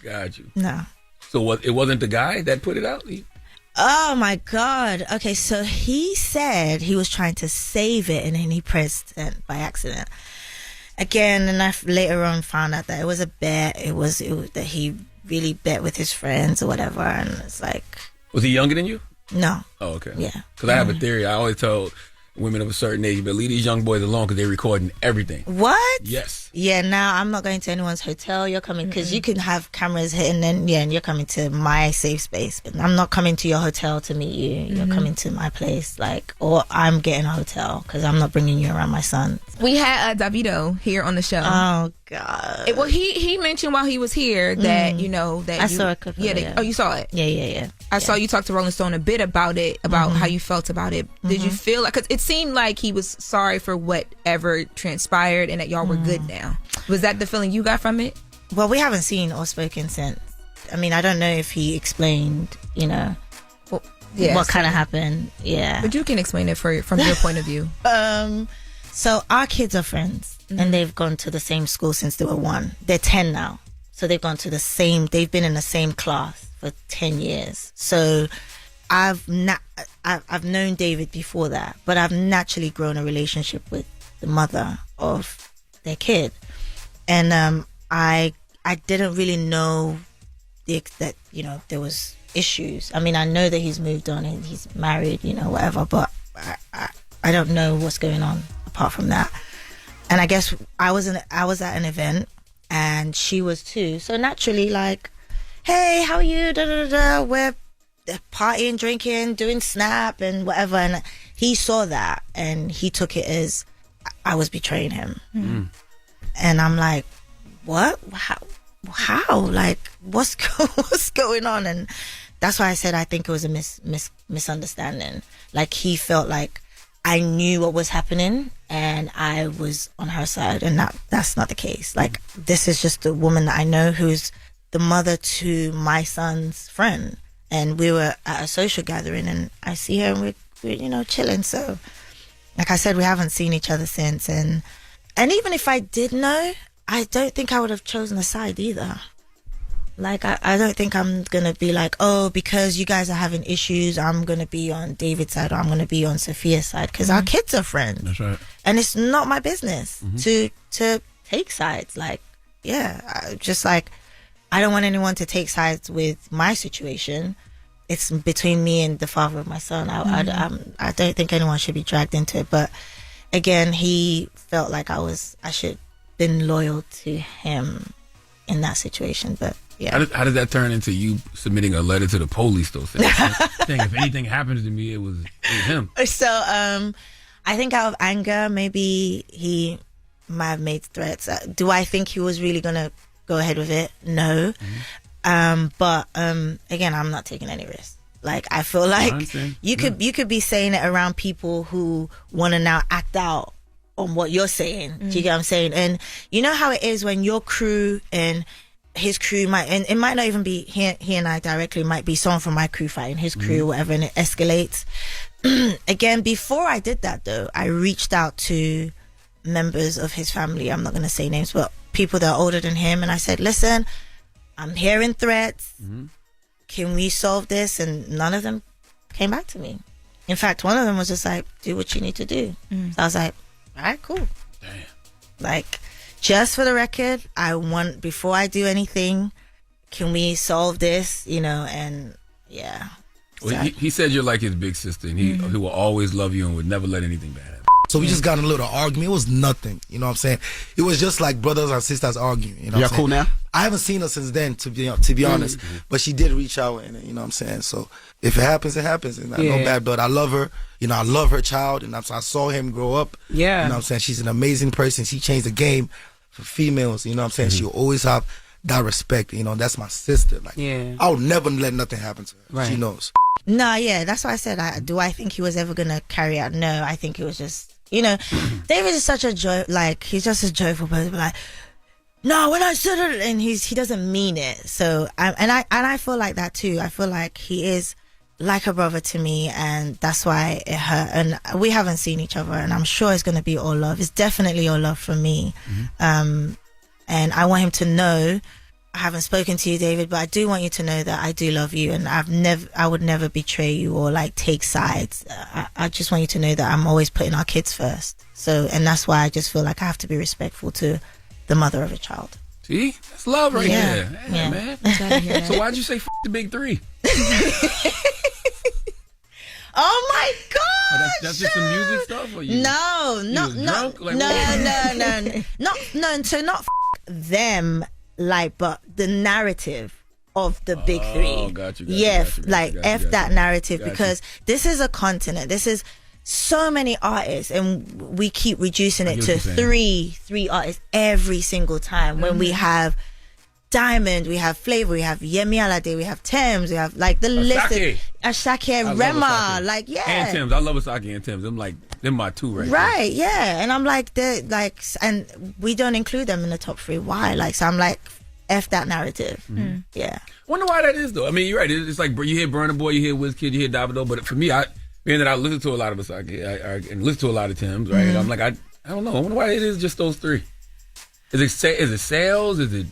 Got you. No. So it wasn't the guy that put it out? Oh my God. Okay, so he said he was trying to save it and then he pressed it by accident. Again, and I later on found out that it was a bet. It was that he really bet with his friends or whatever. And it's like... Was he younger than you? No. Oh, okay. Yeah. Because I have a theory. I always tell women of a certain age, but leave these young boys alone because they're recording everything. What? Yes. Yeah, now I'm not going to anyone's hotel. You're coming because you can have cameras hitting and you're coming to my safe space. But I'm not coming to your hotel to meet you. You're coming to my place, or I'm getting a hotel because I'm not bringing you around my son. We had Davido here on the show. Oh God. Well, he mentioned while he was here that that I saw a clip. Oh, you saw it. Yeah. I saw you talk to Rolling Stone a bit about it, about how you felt about it. Did you feel like, because it seemed like he was sorry for whatever transpired and that y'all were good now. Was that the feeling you got from it? Well, we haven't seen or spoken since. I mean, I don't know if he explained, what kind of happened. Yeah. But you can explain it from your point of view. So our kids are friends and they've gone to the same school since they were 1. They're 10 now. So they've been in the same class for 10 years. So I've known David before that, but I've naturally grown a relationship with the mother of their kid. And I didn't really know that there was issues. I mean, I know that he's moved on and he's married, whatever, but I don't know what's going on apart from that. And I guess I was at an event and she was too. So naturally, like, hey, how are you? Da, da, da, da. We're partying, drinking, doing Snap and whatever. And he saw that and he took it as I was betraying him. And I'm like, what? How? Like, what's going on? And that's why I said I think it was a misunderstanding. Like, he felt like I knew what was happening and I was on her side, and that's not the case. Like, this is just a woman that I know who's the mother to my son's friend, and we were at a social gathering and I see her and we're chilling. So like I said, we haven't seen each other since, and even if I did know, I don't think I would have chosen a side either. Like, I don't think I'm gonna be like, oh, because you guys are having issues, I'm gonna be on David's side or I'm gonna be on Sophia's side, because our kids are friends. That's right. And it's not my business to take sides. Like, just like, I don't want anyone to take sides with my situation. It's between me and the father of my son. I don't think anyone should be dragged into it. But again, he felt like I should been loyal to him in that situation. But yeah. How did that turn into you submitting a letter to the police though, saying if anything happens to me, it was him? So I think out of anger, maybe he might have made threats. Do I think he was really gonna go ahead with it? No. But again, I'm not taking any risks. Like, I feel like you could be saying it around people who want to now act out on what you're saying. Do you get what I'm saying? And you know how it is when your crew and his crew and it might not even be he and I directly, it might be someone from my crew fighting his crew or whatever, and it escalates. Again, before I did that though, I reached out to members of his family. I'm not going to say names, but people that are older than him, and I said, listen, I'm hearing threats. Can we solve this? And none of them came back to me. In fact, one of them was just like, do what you need to do. So I was like, all right, cool. Damn. Like, just for the record, before I do anything, can we solve this? And yeah. Well, he said you're like his big sister, and he will always love you and would never let anything bad happen. So we just got in a little argument. It was nothing, you know what I'm saying? It was just like brothers and sisters arguing, you know what I'm saying? Y'all cool now? I haven't seen her since then, to be honest. But she did reach out, and you know what I'm saying? So if it happens, it happens. And no bad blood. I love her. I love her child, and I saw him grow up. Yeah. You know what I'm saying? She's an amazing person. She changed the game for females, you know what I'm saying? She'll always have that respect, that's my sister. Like, I would never let nothing happen to her. Right. She knows. No, yeah, that's why I said, do I think he was ever going to carry out? No, I think it was just, David is such a joy, like, he's just a joyful person, but like, no, when I said it, and he doesn't mean it. So, I feel like that too. I feel like he is like a brother to me, and that's why it hurt. And we haven't seen each other, and I'm sure it's going to be all love. It's definitely all love from me. And I want him to know, I haven't spoken to you, David, but I do want you to know that I do love you, and I would never betray you or like take sides. I just want you to know that I'm always putting our kids first. So, and that's why I just feel like I have to be respectful to the mother of a child. See, that's love right there. Yeah, man. So why'd you say the big three? Oh my God! That's just some music stuff, or you? No. Like, No. So not them, like, but the narrative of the big three. Got you. That narrative, because this is a continent. This is so many artists, and we keep reducing it to three artists every single time. When we have Diamond, we have Flavor, we have Yemi Alade, we have Thames, we have like the list. Asake and Rema, like and Thames. I love Asake and Thames. I'm like, they're my two right there. Yeah. And I'm like, they're like, and we don't include them in the top three. Why? Like, so I'm like, F that narrative. Yeah. Wonder why that is though. I mean, you're right. It's like you hear Burna Boy, you hear Wizkid, you hear Davido, but for me, being that I listen to a lot of Asake, and listen to a lot of Thames, right? I'm like, I don't know. I wonder why it is just those three. Is it sales? Is it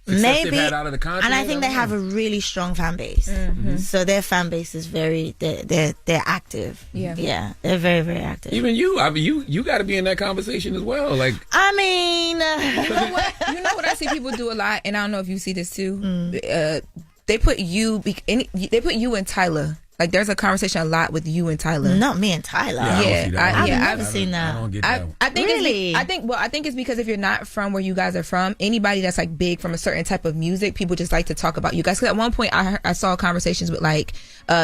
maybe? Had out of the contract? And I think they have a really strong fan base. So their fan base is very, they're active. Yeah, they're very, very active. Even you got to be in that conversation as well. Like, I mean, you know what I see people do a lot, and I don't know if you see this too. They put you and Tyler Like there's a conversation a lot with you and Tyler. Not me and Tyler. I've never seen that. I don't get that. I think Really? I think it's because if you're not from where you guys are from, anybody that's like big from a certain type of music, people just like to talk about you guys. Because at one point I saw conversations with like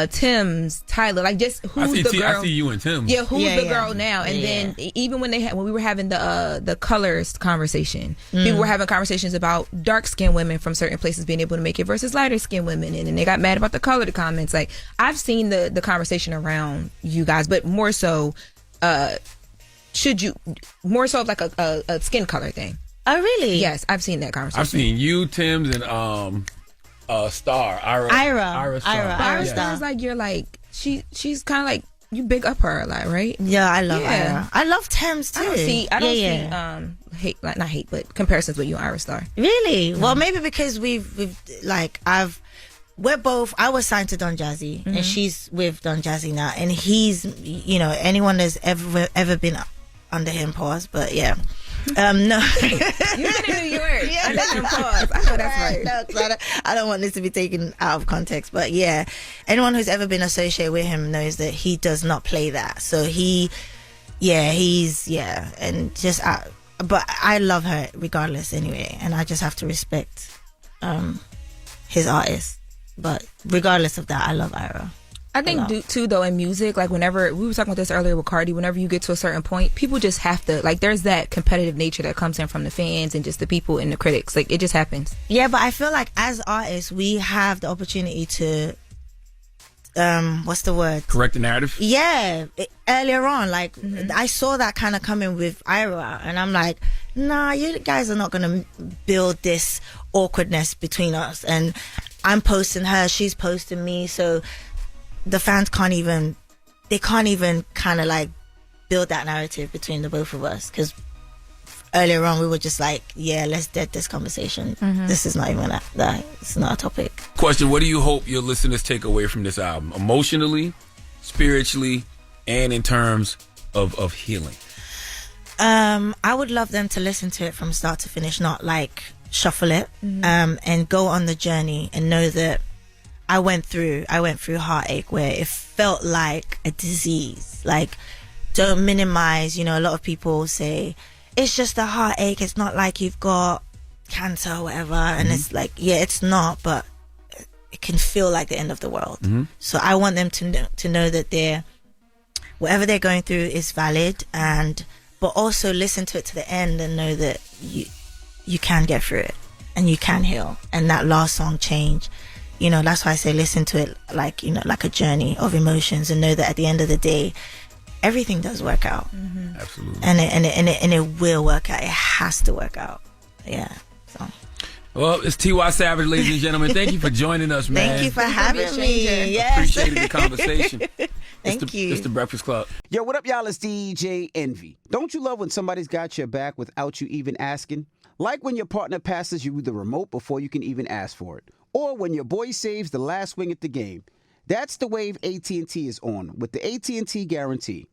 Tim's, Tyler, like just who's the girl. I see you and Tim. Yeah, who's the girl now? And then even when we were having the colors conversation, people were having conversations about dark skinned women from certain places being able to make it versus lighter skinned women, and then they got mad about the color comments. Like I've seen the conversation around you guys, but more so, more so of like a skin color thing. Oh really? Yes, I've seen that conversation. I've seen you, Tim's, and Star Ira Star. Ira Star is like, you're like she's kind of like, you big up her a lot, right? Yeah, I love Ira. I love Thames too. I don't see hate, like not hate, but comparisons with you and Ira Star. Really? Well, maybe because I was signed to Don Jazzy, and she's with Don Jazzy now, and he's, anyone that's ever been under him, pause, but yeah. No. You've been in New York. Yeah, pause. I know that's right. No, I don't want this to be taken out of context, but yeah, anyone who's ever been associated with him knows that he does not play that. So and just, but I love her regardless anyway, and I just have to respect his artist. But regardless of that, I love Ira. I think too, though, in music, like whenever we were talking about this earlier with Cardi, whenever you get to a certain point, people just have to, like, there's that competitive nature that comes in from the fans and just the people and the critics. Like, it just happens. Yeah, but I feel like as artists, we have the opportunity to, what's the word? Correct the narrative? Yeah, earlier on, like, I saw that kind of coming with Ira, and I'm like, nah, you guys are not going to build this awkwardness between us. And I'm posting her, she's posting me, so the fans can't even kind of like build that narrative between the both of us, because earlier on we were just like, yeah, let's dead this conversation. This is not even that it's not a topic. Question: what do you hope your listeners take away from this album, emotionally, spiritually, and in terms of healing? I would love them to listen to it from start to finish, not like shuffle it, and go on the journey and know that I went through heartache where it felt like a disease. Like, don't minimize, a lot of people say it's just a heartache, it's not like you've got cancer or whatever, and it's like, yeah, it's not, but it can feel like the end of the world. So I want them to know that whatever they're going through is valid, but also listen to it to the end and know that you can get through it and you can heal. And that last song, Change, that's why I say listen to it like, like a journey of emotions, and know that at the end of the day, everything does work out. Absolutely. And it will work out. It has to work out. Yeah. So. Well, it's Tiwa Savage, ladies and gentlemen. Thank you for joining us, man. Thank you for having me. Yes. Appreciated the conversation. Thank you. It's the Breakfast Club. Yo, what up, y'all? It's DJ Envy. Don't you love when somebody's got your back without you even asking? Like when your partner passes you the remote before you can even ask for it. Or when your boy saves the last wing at the game. That's the wave AT&T is on with the AT&T Guarantee.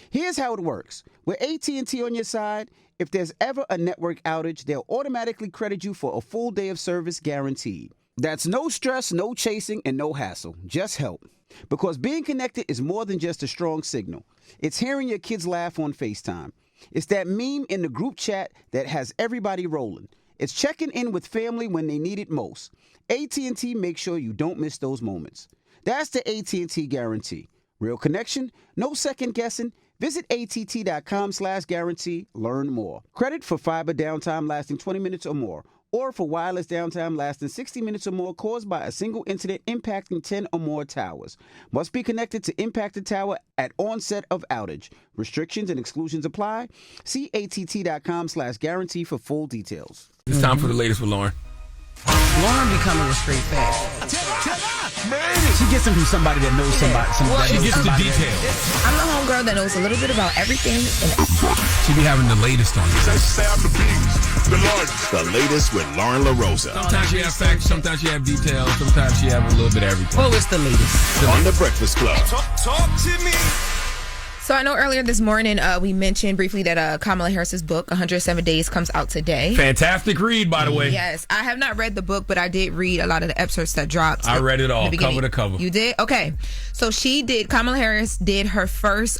Here's how it works. With AT&T on your side, if there's ever a network outage, they'll automatically credit you for a full day of service guaranteed. That's no stress, no chasing, and no hassle. Just help. Because being connected is more than just a strong signal. It's hearing your kids laugh on FaceTime. It's that meme in the group chat that has everybody rolling. It's checking in with family when they need it most. AT&T makes sure you don't miss those moments. That's the AT&T Guarantee. Real connection, no second guessing. Visit att.com/guarantee. Learn more. Credit for fiber downtime lasting 20 minutes or more, or for wireless downtime lasting 60 minutes or more caused by a single incident impacting 10 or more towers. Must be connected to impacted tower at onset of outage. Restrictions and exclusions apply. See att.com/guarantee for full details. It's time for the latest with Loren. Loren becoming a straight fact. She gets them from somebody that knows somebody. She gets the details. I'm the homegirl that knows a little bit about everything and everybody. She be having the latest on this. The latest with Loren LoRosa. Sometimes she have facts, sometimes she have details, sometimes she have a little bit of everything. Well, it's the latest. On The Breakfast Club. Talk to me. So I know earlier this morning we mentioned briefly that Kamala Harris's book, 107 Days, comes out today. Fantastic read, by the way. Yes. I have not read the book, but I did read a lot of the excerpts that dropped. I read it all, cover to cover. You did? Okay. So Kamala Harris did her first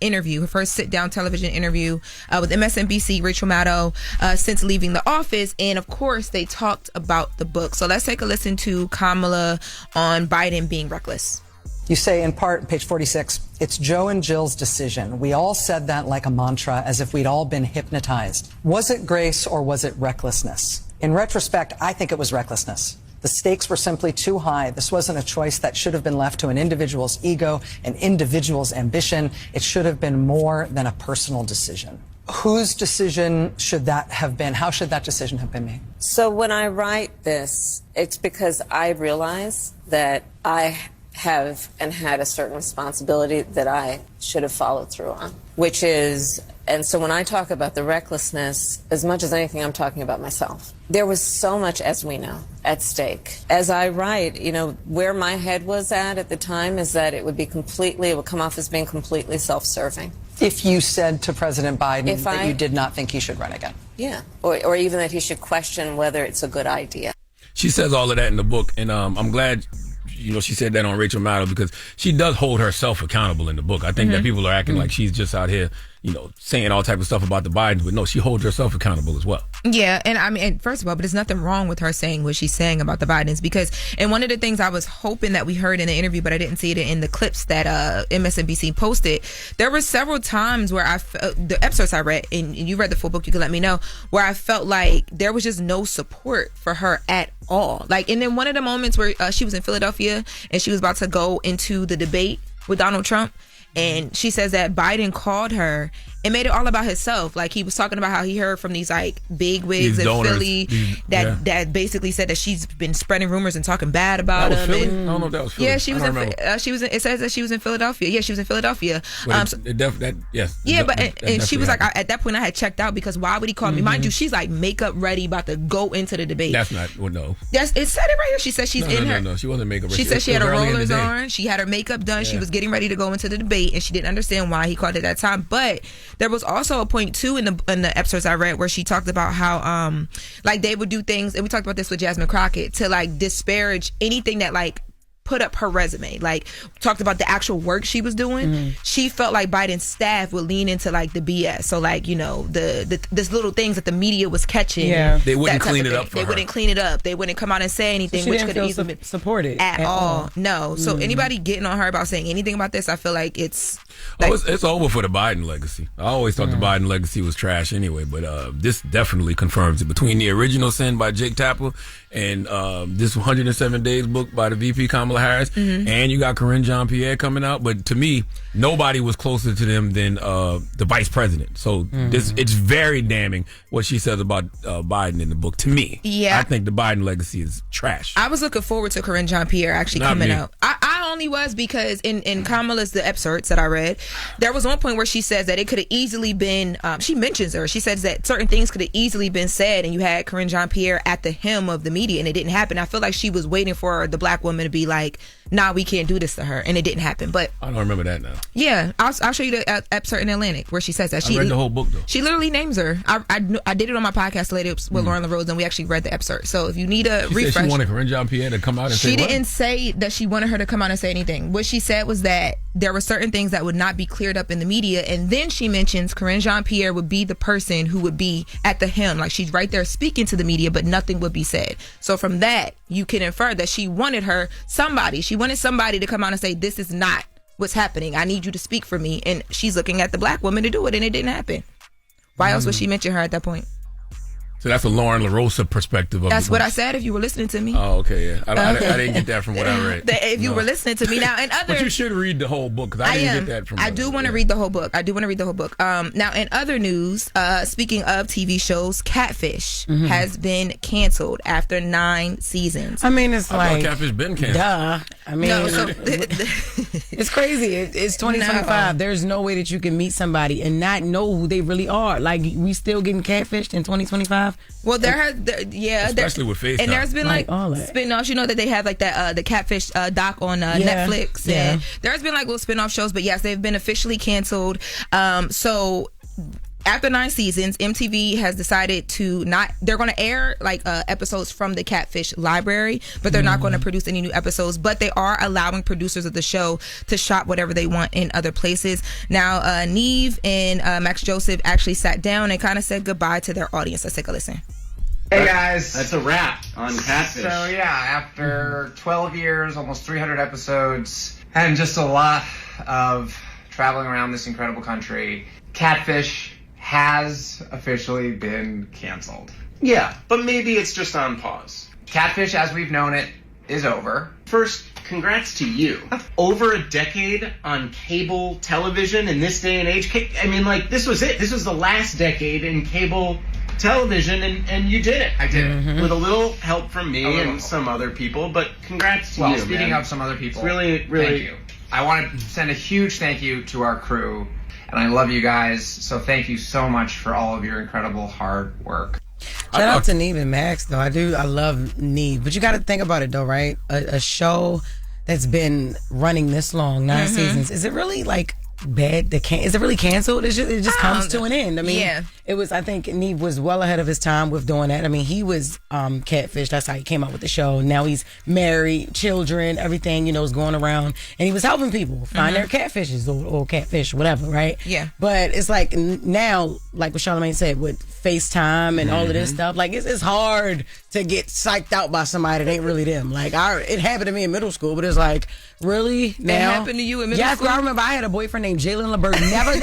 interview, her first sit-down television interview with MSNBC, Rachel Maddow, since leaving the office. And, of course, they talked about the book. So let's take a listen to Kamala on Biden being reckless. You say in part, page 46, it's Joe and Jill's decision. We all said that like a mantra, as if we'd all been hypnotized. Was it grace or was it recklessness? In retrospect, I think it was recklessness. The stakes were simply too high. This wasn't a choice that should have been left to an individual's ego, an individual's ambition. It should have been more than a personal decision. Whose decision should that have been? How should that decision have been made? So when I write this, it's because I realize that I have and had a certain responsibility that I should have followed through on, which is, and so when I talk about the recklessness, as much as anything, I'm talking about myself. There was so much, as we know, at stake. As I write, where my head was at the time is that it would come off as being completely self-serving. If you said to President Biden that you did not think he should run again. Yeah, or even that he should question whether it's a good idea. She says all of that in the book, and I'm glad she said that on Rachel Maddow, because she does hold herself accountable in the book. I think that people are acting like she's just out here, saying all type of stuff about the Bidens, but no, she holds herself accountable as well. Yeah, and I mean, first of all, but there's nothing wrong with her saying what she's saying about the Bidens, because, and one of the things I was hoping that we heard in the interview, but I didn't see it in the clips that MSNBC posted, there were several times where the episodes I read, and you read the full book, you can let me know, where I felt like there was just no support for her at all. Like, and then one of the moments where she was in Philadelphia and she was about to go into the debate with Donald Trump, and she says that Biden called her and made it all about himself. Like, he was talking about how he heard from these like big wigs in Philly that basically said that she's been spreading rumors and talking bad about him. Philly? I don't know if that was Philly. Yeah, she was. It says that she was in Philadelphia. Yeah, she was in Philadelphia. She was like, at that point, I had checked out, because why would he call me? Mind you, she's like makeup ready, about to go into the debate. That's not. Well, no. It said it right here. She said she's in her. No, she wasn't makeup ready. She said she had her rollers on. She had her makeup done. Yeah. She was getting ready to go into the debate, and she didn't understand why he called it that time. But there was also a point too in the episodes I read where she talked about how like they would do things, and we talked about this with Jasmine Crockett, to like disparage anything that like put up her resume, like talked about the actual work she was doing. She felt like Biden's staff would lean into like the BS. So like, this little things that the media was catching. Yeah. They wouldn't clean it up for her. They wouldn't clean it up. They wouldn't come out and say anything, so which could have easily been supported at all. No. So anybody getting on her about saying anything about this, I feel like it's it's over for the Biden legacy. I always thought the Biden legacy was trash anyway, but this definitely confirms it. Between the original Sin by Jake Tapper and this 107 Days book by the VP Kamala Harris, and you got Karine Jean-Pierre coming out. But to me, nobody was closer to them than the vice president. So it's very damning what she says about Biden in the book. To me, I think the Biden legacy is trash. I was looking forward to Karine Jean-Pierre actually coming out. I only was because in Kamala's the excerpts that I read, there was one point where she says that it could have easily been, she mentions her, she says that certain things could have easily been said, and you had Karine Jean-Pierre at the helm of the media, and it didn't happen. I feel like she was waiting for the black woman to be like, nah, we can't do this to her, and it didn't happen. But I don't remember that now. Yeah, I'll show you the excerpt in Atlantic where she says that. I read the whole book though. She literally names her. I did it on my podcast later with Loren LoRosa, and we actually read the excerpt. So if you need a refresh, said she wanted Karine Jean-Pierre to come out and say what? She didn't say that she wanted her to come out and say anything. What she said was that there were certain things that would not be cleared up in the media, and then she mentions Karine Jean-Pierre would be the person who would be at the helm, like she's right there speaking to the media, but nothing would be said. So from that, you can infer that she wanted somebody to come out and say, this is not what's happening. I need you to speak for me. And she's looking at the black woman to do it, and it didn't happen. Why else would she mention her at that point? So that's a Loren LoRosa perspective of That's what I said if you were listening to me. Oh, okay, yeah. I didn't get that from what I read. If you were listening to me. Now, in other... But you should read the whole book, because I didn't get that from... I do want to read the whole book. Now, in other news, speaking of TV shows, Catfish has been canceled after 9 seasons. I mean, it's I thought Catfish been canceled. Duh. I mean... No, so It's crazy. It's 2025. No. There's no way that you can meet somebody and not know who they really are. Like, we still getting catfished in 2025. Well, especially with FaceTime. And there's been like all that. spin-offs. You know that they have like that the catfish doc on Netflix. Yeah. And there's been like little spin-off shows, but yes, they've been officially canceled. So after 9 seasons, MTV has decided they're going to air like episodes from the Catfish library, but they're not going to produce any new episodes. But they are allowing producers of the show to shop whatever they want in other places. Now, Neve and Max Joseph actually sat down and kind of said goodbye to their audience. Let's take a listen. Hey guys. That's a wrap on Catfish. So yeah, after 12 years, almost 300 episodes, and just a lot of traveling around this incredible country, Catfish has officially been canceled. Yeah, but maybe it's just on pause. Catfish, as we've known it, is over. First, congrats to you. Over a decade on cable television in this day and age. I mean, like, this was it. This was the last decade in cable television, and you did it. I did it. With a little help from me and some other people, but congrats to you, Well, speaking man. of some other people, It's really thank you. I want to send a huge thank you to our crew, and I love you guys, so thank you so much for all of your incredible hard work. Shout out to Neve and Max, though. I love Neve. But you got to think about it, though, right? A show that's been running this long, 9 seasons, is it really, like, bad? Is it really canceled? It just comes to an end. I mean, it was, I think Neve was well ahead of his time with doing that. I mean, he was catfish. That's how he came out with the show. Now he's married, children, everything, is going around. And he was helping people find their catfishes or catfish, whatever, right? Yeah. But it's like now, like what Charlamagne said, with FaceTime and all of this stuff, like it's hard to get psyched out by somebody that ain't really them. Like, it happened to me in middle school, but it's like, really? Now? It happened to you in middle school? Yes, I remember I had a boyfriend named Jalen LeBert.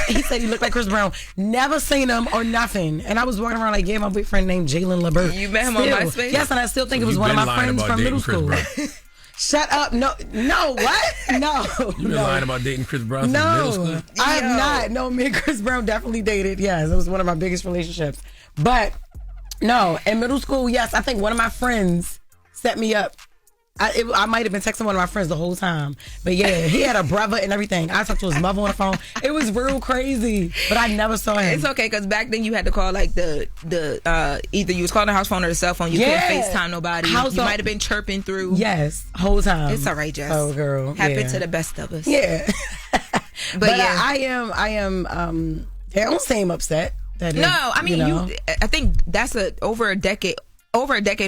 He said he looked like Chris Brown. Never seen him or nothing. And I was walking around like, yeah, my boyfriend named Jalen LeBert. You met him on MySpace? Yes, and I still think it was one of my friends from middle school. Shut up. No, what? No. You've been lying about dating Chris Brown since middle school? I have not. No, me and Chris Brown definitely dated. Yes, it was one of my biggest relationships. But, no, in middle school, yes, I think one of my friends set me up. I might have been texting one of my friends the whole time. But yeah, he had a brother and everything. I talked to his mother on the phone. It was real crazy. But I never saw him. It's okay, because back then you had to call like the either you was calling the house phone or the cell phone. You couldn't FaceTime nobody. You might have been chirping through. Yes, whole time. It's all right, Jess. Oh, girl. Happened to the best of us. Yeah. but yeah. I am I don't seem upset. That I mean, I think that's over a decade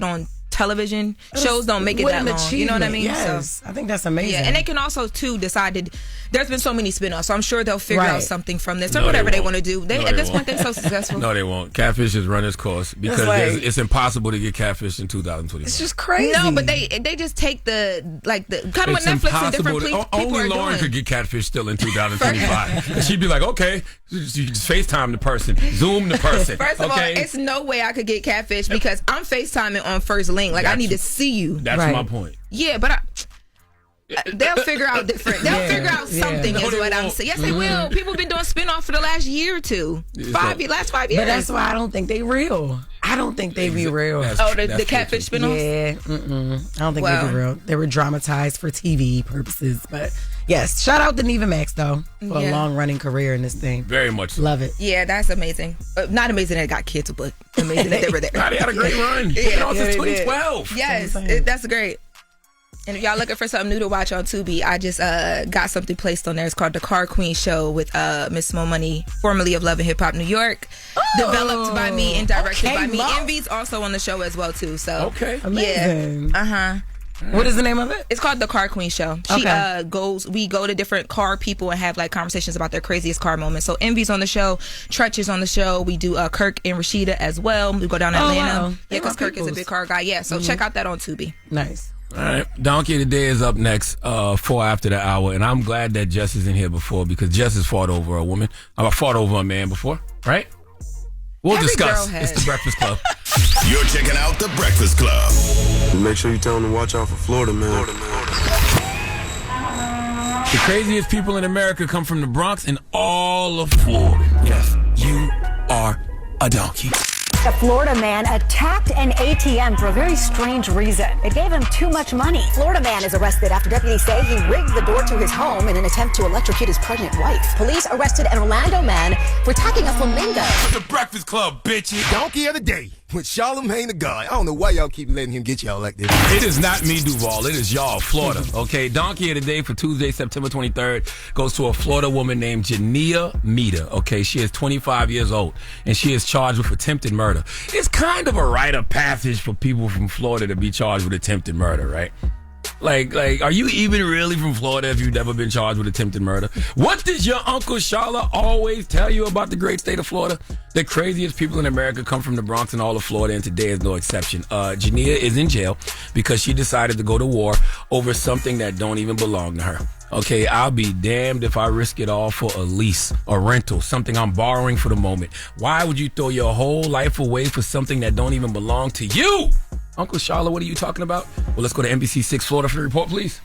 on television. Shows don't make it that long. You know what I mean? Yes. So, I think that's amazing. Yeah, and they can also too decide there's been so many spin-offs, so I'm sure they'll figure out something from this or whatever they want to do. At this point, they're so successful. No, they won't. Catfish has run its course because it's impossible to get catfish in 2025. It's just crazy. No, but they just take the kind of what Netflix and different people only are Loren doing. could get catfish still in 2025. She'd be like, okay, you just FaceTime the person, Zoom the person. First of all, it's no way I could get catfish because I'm FaceTiming on First Link. Like, I need to see you. That's my point. Yeah, but they'll figure out different. They'll figure out something. Is what I'm saying. Yes, they will. People have been doing spin-off for the last year or two. Last 5 years. But that's why I don't think they real. I don't think they be real. The catfish spin-offs? Yeah. I don't think they be real. They were dramatized for TV purposes. But yes, shout out to Neve and Max, though, for a long-running career in this thing. Very much so. Love it. Yeah, that's amazing. Not amazing that it got canceled, but amazing that they were there. They had a great run. Yeah, since 2012. Yes, that's great. And if y'all looking for something new to watch on Tubi, I just got something placed on there. It's called The Car Queen Show with Miss Mo Money, formerly of Love and Hip Hop New York. Developed by me and directed by me. Envy's also on the show as well, too. So amazing. Yeah. What is the name of it? It's called The Car Queen Show. We go to different car people and have like conversations about their craziest car moments. So Envy's on the show, Tretch is on the show. We do Kirk and Rashida as well. We go down to Atlanta. Wow. Yeah, because Kirk is a big car guy. Yeah, so check out that on Tubi. Nice. All right, Donkey of the Day is up next, 4 after the hour, and I'm glad that Jess is in here before because Jess has fought over a woman. I've fought over a man before, right? We'll discuss. It's The Breakfast Club. You're checking out The Breakfast Club. Make sure you tell them to watch out for Florida, man. The craziest people in America come from the Bronx and all of Florida. Yes, you are a donkey. A Florida man attacked an ATM for a very strange reason. It gave him too much money. Florida man is arrested after deputies say he rigged the door to his home in an attempt to electrocute his pregnant wife. Police arrested an Orlando man for attacking a flamingo. It's the Breakfast Club, bitches. Donkey of the day with Charlamagne the God. I don't know why y'all keep letting him get y'all like this. It is not me, Duval. It is y'all, Florida. Okay, Donkey of the Day for Tuesday, September 23rd goes to a Florida woman named Jania Mita. Okay, she is 25 years old, and she is charged with attempted murder. It's kind of a rite of passage for people from Florida to be charged with attempted murder, right? Like, are you even really from Florida if you've never been charged with attempted murder? What does your Uncle Shala always tell you about the great state of Florida? The craziest people in America come from the Bronx and all of Florida, and today is no exception. Jania is in jail because she decided to go to war over something that don't even belong to her. Okay, I'll be damned if I risk it all for a lease, a rental, something I'm borrowing for the moment. Why would you throw your whole life away for something that don't even belong to you? Uncle Shala, what are you talking about? Well, let's go to NBC6 Florida for the report, please.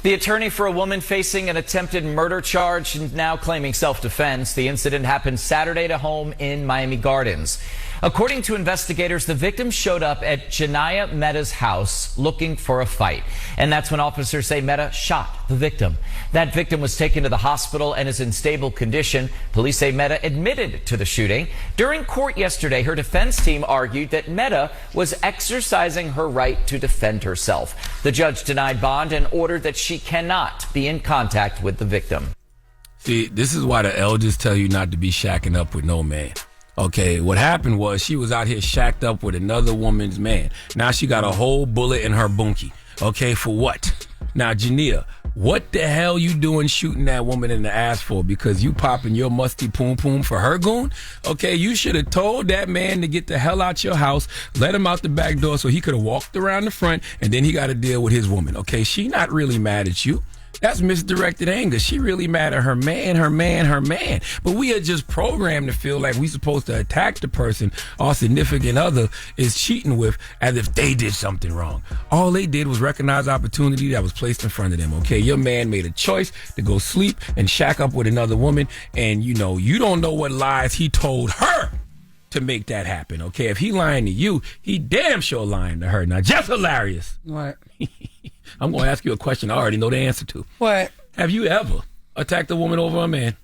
The attorney for a woman facing an attempted murder charge is now claiming self-defense. The incident happened Saturday at a home in Miami Gardens. According to investigators, the victim showed up at Jania Meta's house looking for a fight. And that's when officers say Meta shot the victim. That victim was taken to the hospital and is in stable condition. Police say Meta admitted to the shooting. During court yesterday, her defense team argued that Meta was exercising her right to defend herself. The judge denied bond and ordered that she cannot be in contact with the victim. See, this is why the elders tell you not to be shacking up with no man. Okay, what happened was she was out here shacked up with another woman's man. Now she got a whole bullet in her bunkie. Okay, for what? Now, Jania, what the hell you doing shooting that woman in the ass for? Because you popping your musty poom poom for her goon? Okay, you should have told that man to get the hell out your house, let him out the back door so he could have walked around the front, and then he got to deal with his woman. Okay, she not really mad at you. That's misdirected anger. She really mad at her man. But we are just programmed to feel like we supposed to attack the person our significant other is cheating with as if they did something wrong. All they did was recognize opportunity that was placed in front of them. Okay, your man made a choice to go sleep and shack up with another woman, and you don't know what lies he told her to make that happen. Okay, if he lying to you, he damn sure lying to her. Now, Jess Hilarious. What? I'm going to ask you a question I already know the answer to. What? Have you ever attacked a woman over a man?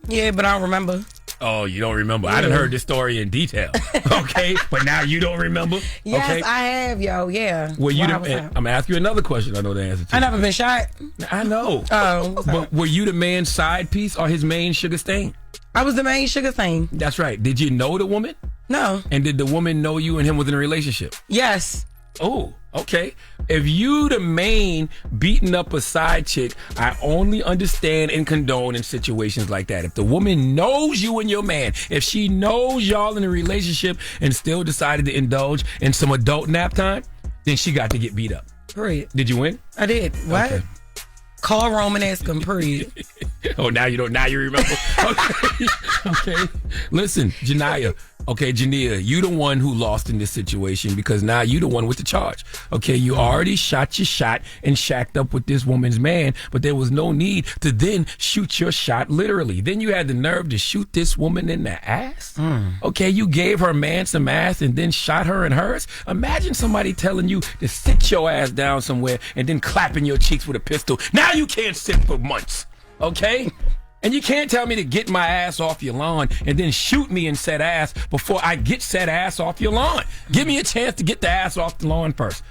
Yeah, but I don't remember. Oh, you don't remember? Yeah. I done heard this story in detail. Okay, but now you don't remember? Yes, okay? I have, yo, yeah. Well, I'm going to ask you another question I know the answer to. I never been shot. I know. Oh. But were you the man's side piece or his main sugar stain? I was the main sugar stain. That's right. Did you know the woman? No. And did the woman know you and him was in a relationship? Yes. Oh, okay. If you the main beating up a side chick, I only understand and condone in situations like that. If the woman knows you and your man, if she knows y'all in a relationship and still decided to indulge in some adult nap time, then she got to get beat up. Period. Did you win? I did. What? Okay. Call Roman, ask him, period. Oh, now you don't. Now you remember. Okay. Okay. Listen, Jania. Okay, Jania, you the one who lost in this situation because now you the one with the charge. Okay, you already shot your shot and shacked up with this woman's man, but there was no need to then shoot your shot literally. Then you had the nerve to shoot this woman in the ass. Okay, you gave her man some ass and then shot her in hers. Imagine somebody telling you to sit your ass down somewhere and then clapping your cheeks with a pistol. Now you can't sit for months. Okay? And you can't tell me to get my ass off your lawn and then shoot me in said ass before I get said ass off your lawn. Give me a chance to get the ass off the lawn first.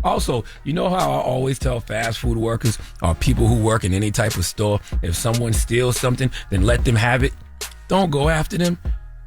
Also, you know how I always tell fast food workers or people who work in any type of store, if someone steals something, then let them have it. Don't go after them,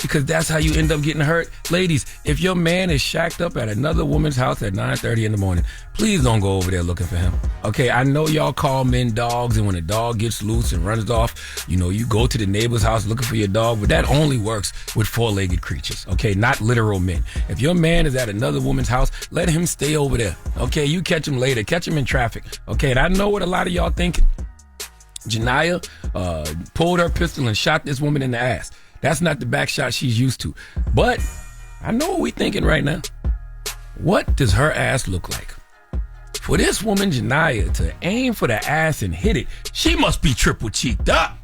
because that's how you end up getting hurt. Ladies, if your man is shacked up at another woman's house at 9:30 in the morning, please don't go over there looking for him. Okay, I know y'all call men dogs, and when a dog gets loose and runs off, you go to the neighbor's house looking for your dog, but that only works with four-legged creatures, okay, not literal men. If your man is at another woman's house, let him stay over there, okay? You catch him later. Catch him in traffic, okay? And I know what a lot of y'all thinking. Jania pulled her pistol and shot this woman in the ass. That's not the back shot she's used to. But I know what we're thinking right now. What does her ass look like? For this woman, Jania, to aim for the ass and hit it, she must be triple cheeked up.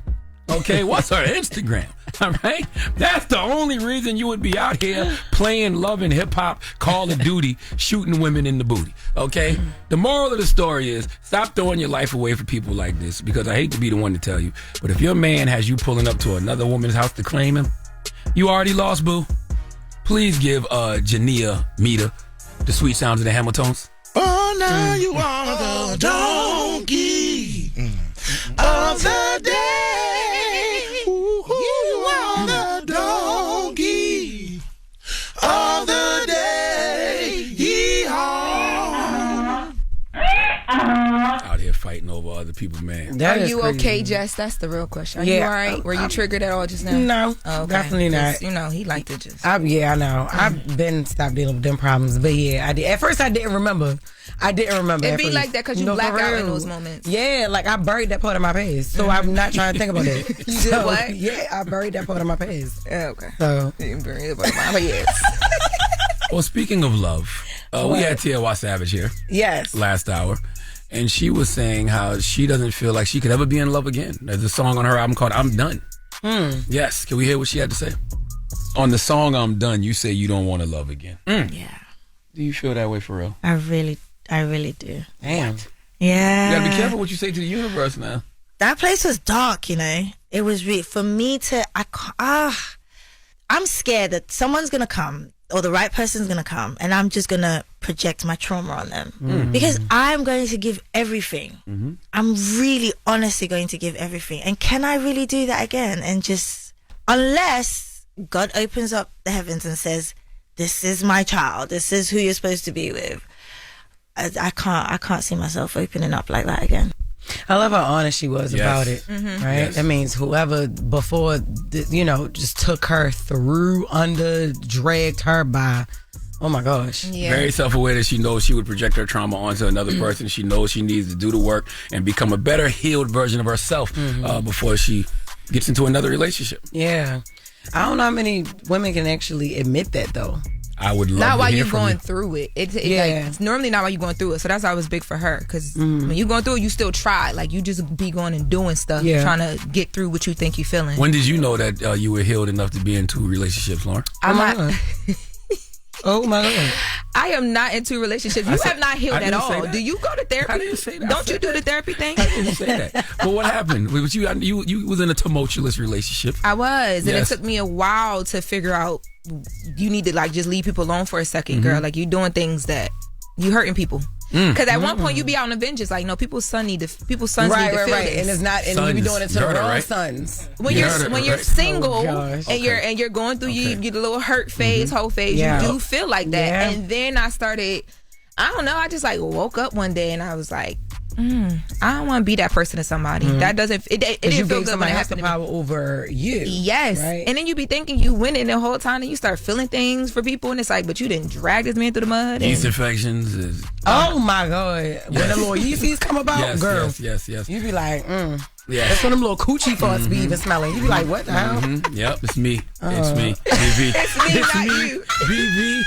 Okay, what's her Instagram? All right, that's the only reason you would be out here playing love and hip hop, Call of Duty, shooting women in the booty. Okay, the moral of the story is stop throwing your life away for people like this. Because I hate to be the one to tell you, but if your man has you pulling up to another woman's house to claim him, you already lost, boo. Please give Jania Mita the sweet sounds of the Hamiltons. Oh, now you are the donkey of the day. You are the donkey of the day. Yee-haw. Out here fighting over other people's man. Are you okay, Jess? That's the real question. Are you all right? Were you triggered at all just now? No, Oh, okay. definitely not. You know, he liked to just. I know. I've been stopped dealing with them problems, but yeah, I did. At first, I didn't remember. It'd at be first. like that because you No, black for out in real. those moments. Yeah, like I buried that part of my past, so I'm not trying to think about it. You did what? Yeah, I buried that part of my past. Yeah, okay. So you buried it part of my past. Well, speaking of love, we had Tiwa Savage here. Yes. Last hour. And she was saying how she doesn't feel like she could ever be in love again. There's a song on her album called I'm Done. Yes. Can we hear what she had to say? On the song I'm Done, you say you don't want to love again. Yeah. Do you feel that way for real? I really do. Damn. Yeah. You gotta be careful what you say to the universe now. That place was dark, you know. It was for me to. I'm scared that someone's gonna come or the right person's gonna come, and I'm just gonna project my trauma on them because I'm going to give everything. I'm really, honestly going to give everything. And can I really do that again? And just unless God opens up the heavens and says, "This is my child. This is who you're supposed to be with." I can't see myself opening up like that again. I love how honest she was about it. Mhm. Right? Yes. That means whoever before, just took her through, dragged her by. Oh my gosh. Very self-aware that she knows she would project her trauma onto another person. She knows she needs to do the work and become a better healed version of herself before she gets into another relationship. Yeah. I don't know how many women can actually admit that though. I would love Not to while hear you're from going you. through it. It's normally not while you're going through it. So that's why it was big for her. Because when you're going through it, you still try. Like you just be going and doing stuff, trying to get through what you think you're feeling. When did you know that you were healed enough to be in 2 relationships, Lauren? I'm not. Oh my God. I am not into relationships. You have not healed I at didn't say all. that. Do you go to therapy? I didn't say that. Don't you do the therapy thing? I didn't say that. But what happened? Was you was in a tumultuous relationship. I was, and Yes. it took me a while to figure out. You need to just leave people alone for a second, girl. Like you doing things that you hurting people. Because at one point you be out on vengeance, like no, people's sons need to feel Right, this. and it's not, and you be doing it to the wrong sons. When you're single Oh, gosh. and you're going through you get a little hurt phase, whole phase, Yeah. you do feel like that. Yeah. And then I started, I don't know, I just woke up one day and I was like, I don't want to be that person to somebody. That doesn't. It didn't You feel gave good when somebody it else the happened to me. power over you. Yes. Right? And then you be thinking you winning the whole time and you start feeling things for people and it's like, but you didn't drag this man through the mud. Yeast infections is Oh my God. When the little yeasties come about, yes, girl. yes. You be like, Yeah. That's when them little coochie farts be even smelling. You be like, what the hell? Yep, it's me. It's me. BV. It's me, not you. BV.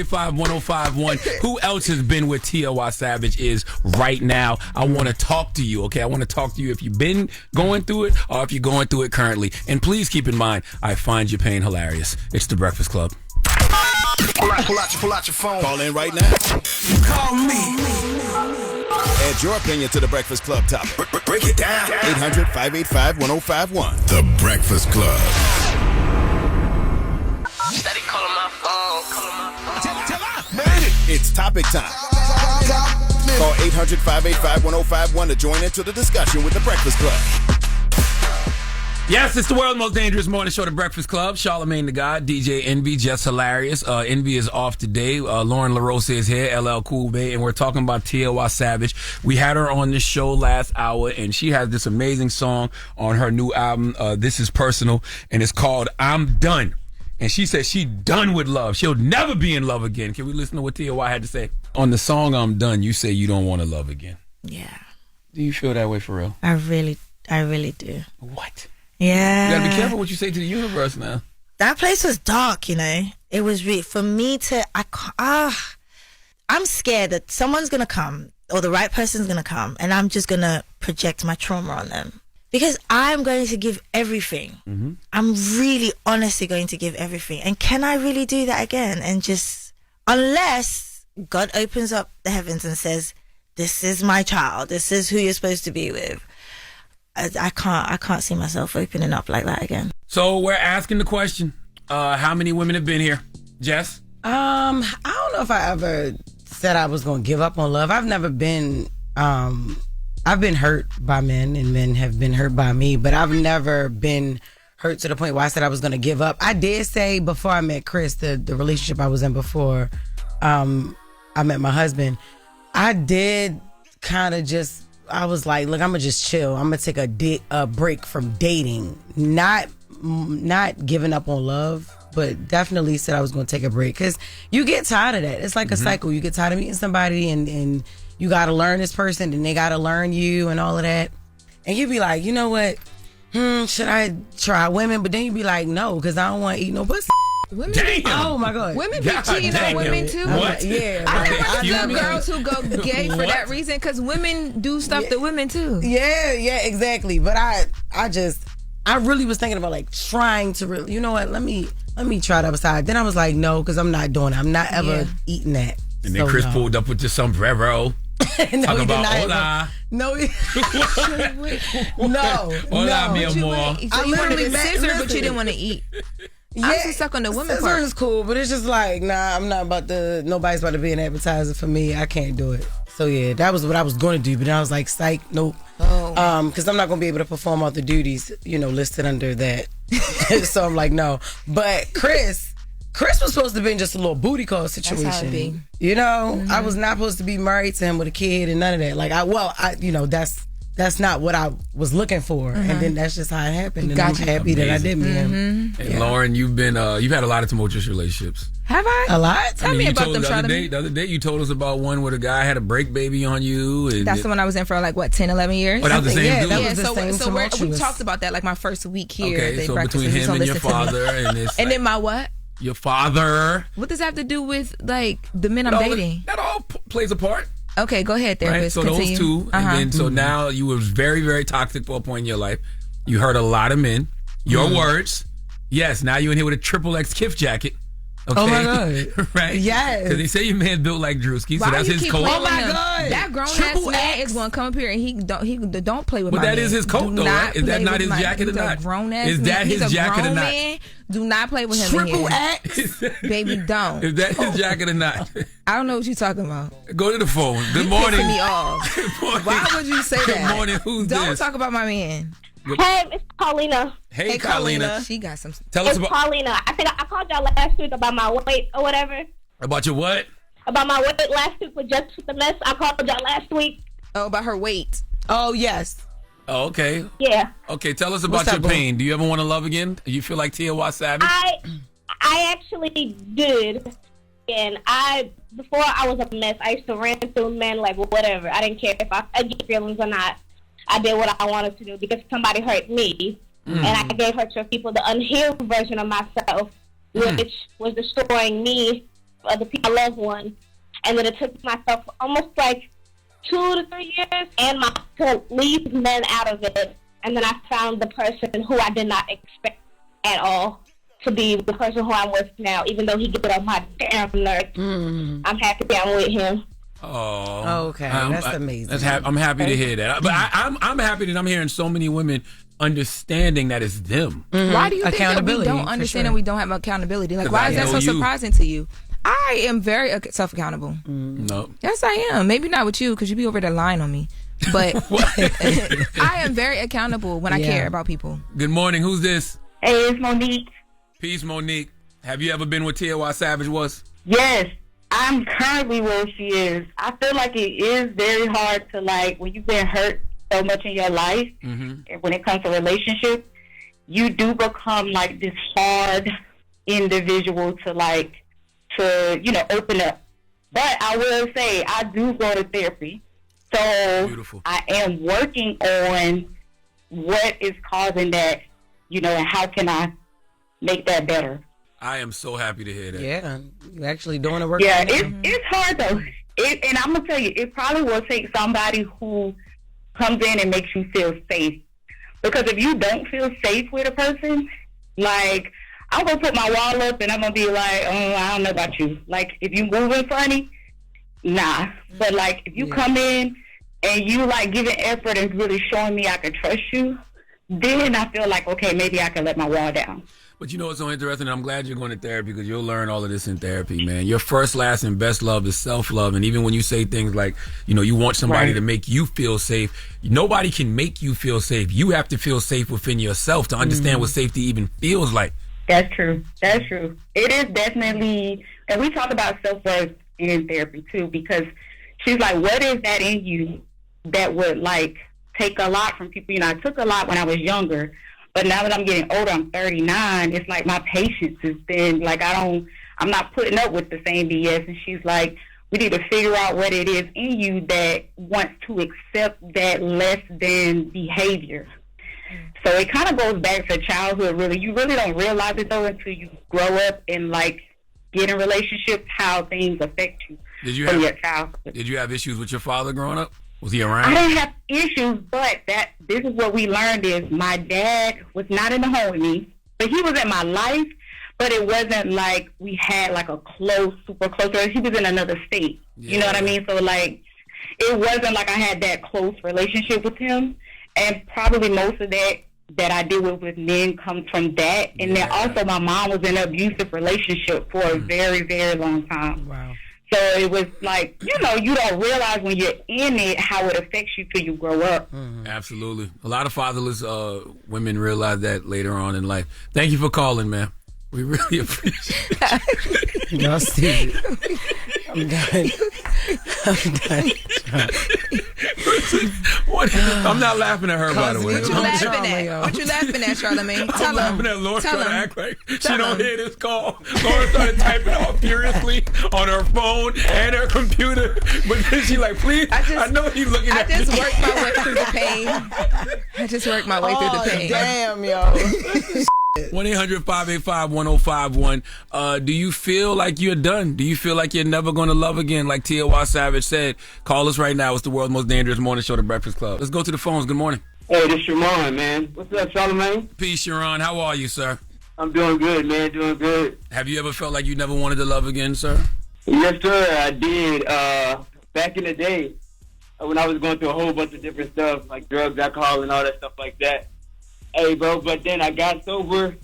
1-800-585-1051. Who else has been with Tiwa Savage is right now? I want to talk to you, okay? I want to talk to you if you've been going through it or if you're going through it currently. And please keep in mind, I find your pain hilarious. It's The Breakfast Club. Pull out your phone. Call in right now. Call me. Add your opinion to the Breakfast Club topic. Break it down. 800-585-1051. The Breakfast Club. Steady calling my phone. It's topic time. Call 800-585-1051 to join into the discussion with the Breakfast Club. Yes, it's the world's most dangerous morning show, The Breakfast Club. Charlamagne the God, DJ Envy, Jess Hilarious. Envy is off today. Loren LoRosa is here, LL Cool Bay, and we're talking about Tiwa Savage. We had her on this show last hour, and she has this amazing song on her new album, This Is Personal, and it's called I'm Done. And she said she's done with love. She'll never be in love again. Can we listen to what Tiwa had to say? On the song I'm Done, you say you don't want to love again. Yeah. Do you feel that way for real? I really do. What? Yeah. You gotta be careful what you say to the universe now. That place was dark, you know. It was for me to. I'm scared that someone's gonna come or the right person's gonna come, and I'm just gonna project my trauma on them Because I'm going to give everything. Mm-hmm. I'm really honestly going to give everything. And can I really do that again? And just, unless God opens up the heavens and says, this is my child, this is who you're supposed to be with. I can't see myself opening up like that again. So we're asking the question, how many women have been here? Jess? I don't know if I ever said I was going to give up on love. I've never been, I've been hurt by men and men have been hurt by me, but I've never been hurt to the point where I said I was going to give up. I did say before I met Chris, the relationship I was in before I met my husband, I did kind of just, I was like, look, I'm going to just chill. I'm going to take a break from dating, not giving up on love, but definitely said I was going to take a break because you get tired of that. It's like a cycle. You get tired of meeting somebody and you got to learn this person and they got to learn you and all of that. And you be like, you know what? Should I try women? But then you be like, no, because I don't want to eat no pussy. Women Damn. Oh my God. Women be cheating on women too. What? Yeah. I know Excuse some me? girls who go gay for that reason because women do stuff to women too. Yeah, exactly. But I really was thinking about like trying to really, you know what? Let me try the other side. Then I was like, no, because I'm not doing it. I'm not ever eating that. And then Chris pulled up with the sombrero. No, talking he about did hola. No, Hola, mi But you amor. went- So you wanted the scissor, but you didn't want to eat. I'm just stuck on the women scissor part. is cool, but it's just like, nah, I'm not about to. Nobody's about to be an appetizer for me. I can't do it. So yeah, that was what I was going to do, but then I was like, psych, nope. Because I'm not going to be able to perform all the duties, listed under that. So I'm like, no. But Chris was supposed to be in just a little booty call situation. That's how it be. I was not supposed to be married to him with a kid and none of that. Like that's not what I was looking for. And then that's just how it happened. And I'm happy that I did meet him. And Lauren, you've had a lot of tumultuous relationships. Have I? A lot? Tell me about them, The other day, you told us about one where the guy had a break baby on you. And That's the one I was in for 10, 11 years. Oh, that was the same dude? That was the same So we tumultuous. talked about that my first week here. Okay, at the so breakfast. between Just him don't and your listen to me. father and this. And then my what? Your father. What does that have to do with the men I'm dating? That all plays a part. Okay, go ahead, Right? therapist. So Continue. those two. And then now you was very, very toxic for a point in your life. You hurt a lot of men. Your words. Yes, now you're in here with a triple X Kif jacket. Okay. Oh my God. Right? Yes. Because they say your man built like Drewski, so Why that's you his keep coat. playing Oh with my him? God. That grown ass Triple man X. is going to come up here and he don't play with But my that man. is his coat, Do though, not right? Is that play not with his my- jacket or he's a not? grown ass Is that man. his He's a jacket or grown not? Man. Do not play with him. Triple in here. X. Baby, don't. Is that his jacket or not? I don't know what you're talking about. Go to the phone. Good morning. Pissing me off. Good morning. Why would you say that? Good morning. Who's Don't this? talk about my man. Hey, it's Paulina. Hey, Carlina. She got some. Tell us It's about Paulina. I think I called y'all last week about my weight or whatever. your what? About my weight last week with Just with the Mess. I called y'all last week. Oh, about her weight. Oh yes. Oh, okay. Yeah. Okay, tell us about What's your up, boo? pain. Do you ever want to love again? Do you feel like Tiwa Savage? I actually did. And before I was a mess, I used to rant through men like whatever. I didn't care if I get feelings or not. I did what I wanted to do because somebody hurt me. And I gave her to people the unhealed version of myself, which was destroying me, the people I loved one. And then it took myself almost 2 to 3 years and to leave men out of it. And then I found the person who I did not expect at all to be the person who I'm with now, even though he get on my damn nerves. I'm happy I'm with him. Oh, okay. That's amazing. I'm happy to hear that. But I'm happy that I'm hearing so many women understanding that it's them. Why do you think that we Accountability, don't for understand sure. that we don't have accountability? Like, 'Cause why I is that know so you. surprising to you? I am very self-accountable. No. Yes, I am. Maybe not with you because you be over there lying on me. But I am very accountable when I care about people. Good morning. Who's this? Hey, it's Monique. Peace, Monique. Have you ever been where Tiwa Savage was? Yes, I'm currently where she is. I feel like it is very hard to when you've been hurt so much in your life, and when it comes to relationships, you do become this hard individual to open up. But I will say I do go to therapy, so Beautiful. I am working on what is causing that, and how can I make that better. I am so happy to hear that. Yeah, you actually doing the work. Yeah, it's hard though. And I'm gonna tell you, it probably will take somebody who comes in and makes you feel safe. Because if you don't feel safe with a person, like, I'm going to put my wall up and I'm going to be like, oh, I don't know about you. Like, if you moving funny, nah. But, like, if you come in and you, like, giving effort and really showing me I can trust you, then I feel like, okay, maybe I can let my wall down. But you know what's so interesting? I'm glad you're going to therapy because you'll learn all of this in therapy, man. Your first, last, and best love is self-love. And even when you say things like, you know, you want somebody to make you feel safe, nobody can make you feel safe. You have to feel safe within yourself to understand what safety even feels like. That's true. That's true. It is definitely, and we talk about self-worth in therapy too, because she's like, what is that in you that would, like, take a lot from people? You know, I took a lot when I was younger, but now that I'm getting older, I'm 39, it's like my patience has been, like, I'm not putting up with the same BS. And she's like, we need to figure out what it is in you that wants to accept that less than behavior. So it kind of goes back to childhood, really. You really don't realize it, though, until you grow up and, like, get in relationships, how things affect you from your childhood. Did you have issues with your father growing up? Was he around? I didn't have issues, but this is what we learned is my dad was not in the home with me, but he was in my life, but it wasn't like we had like a close, super close, he was in another state. You know what I mean? So like, it wasn't like I had that close relationship with him, and probably most of that I deal with men comes from that. And then also my mom was in an abusive relationship for a very, very long time. Wow. So it was like, you know, you don't realize when you're in it how it affects you till you grow up. Absolutely. A lot of fatherless women realize that later on in life. Thank you for calling, man. We really appreciate it. Y'all see it. I'm done. I'm not laughing at her, by the way. What you laughing at? What you laughing at, Charlamagne? I'm laughing at Lauren trying to act like she don't hear this call. Lauren started typing off furiously on her phone and her computer. But then she like, please, I know he's looking at me. I just worked my way through the pain. I just worked my way through the pain. Damn, yo. 1-800-585-1051. Do you feel like you're done? Do you feel like you're never going to love again? Like Tiwa Savage said, call us right now. It's the world's most dangerous morning show, The Breakfast Club. Let's go to the phones. Good morning. Hey, this is Sharon, man. What's up, Charlamagne? Peace, Sharon. How are you, sir? I'm doing good, man. Doing good. Have you ever felt like you never wanted to love again, sir? Yes, sir. I did. Back in the day, when I was going through a whole bunch of different stuff, like drugs, alcohol, and all that stuff like that. Hey, bro, but then I got sober,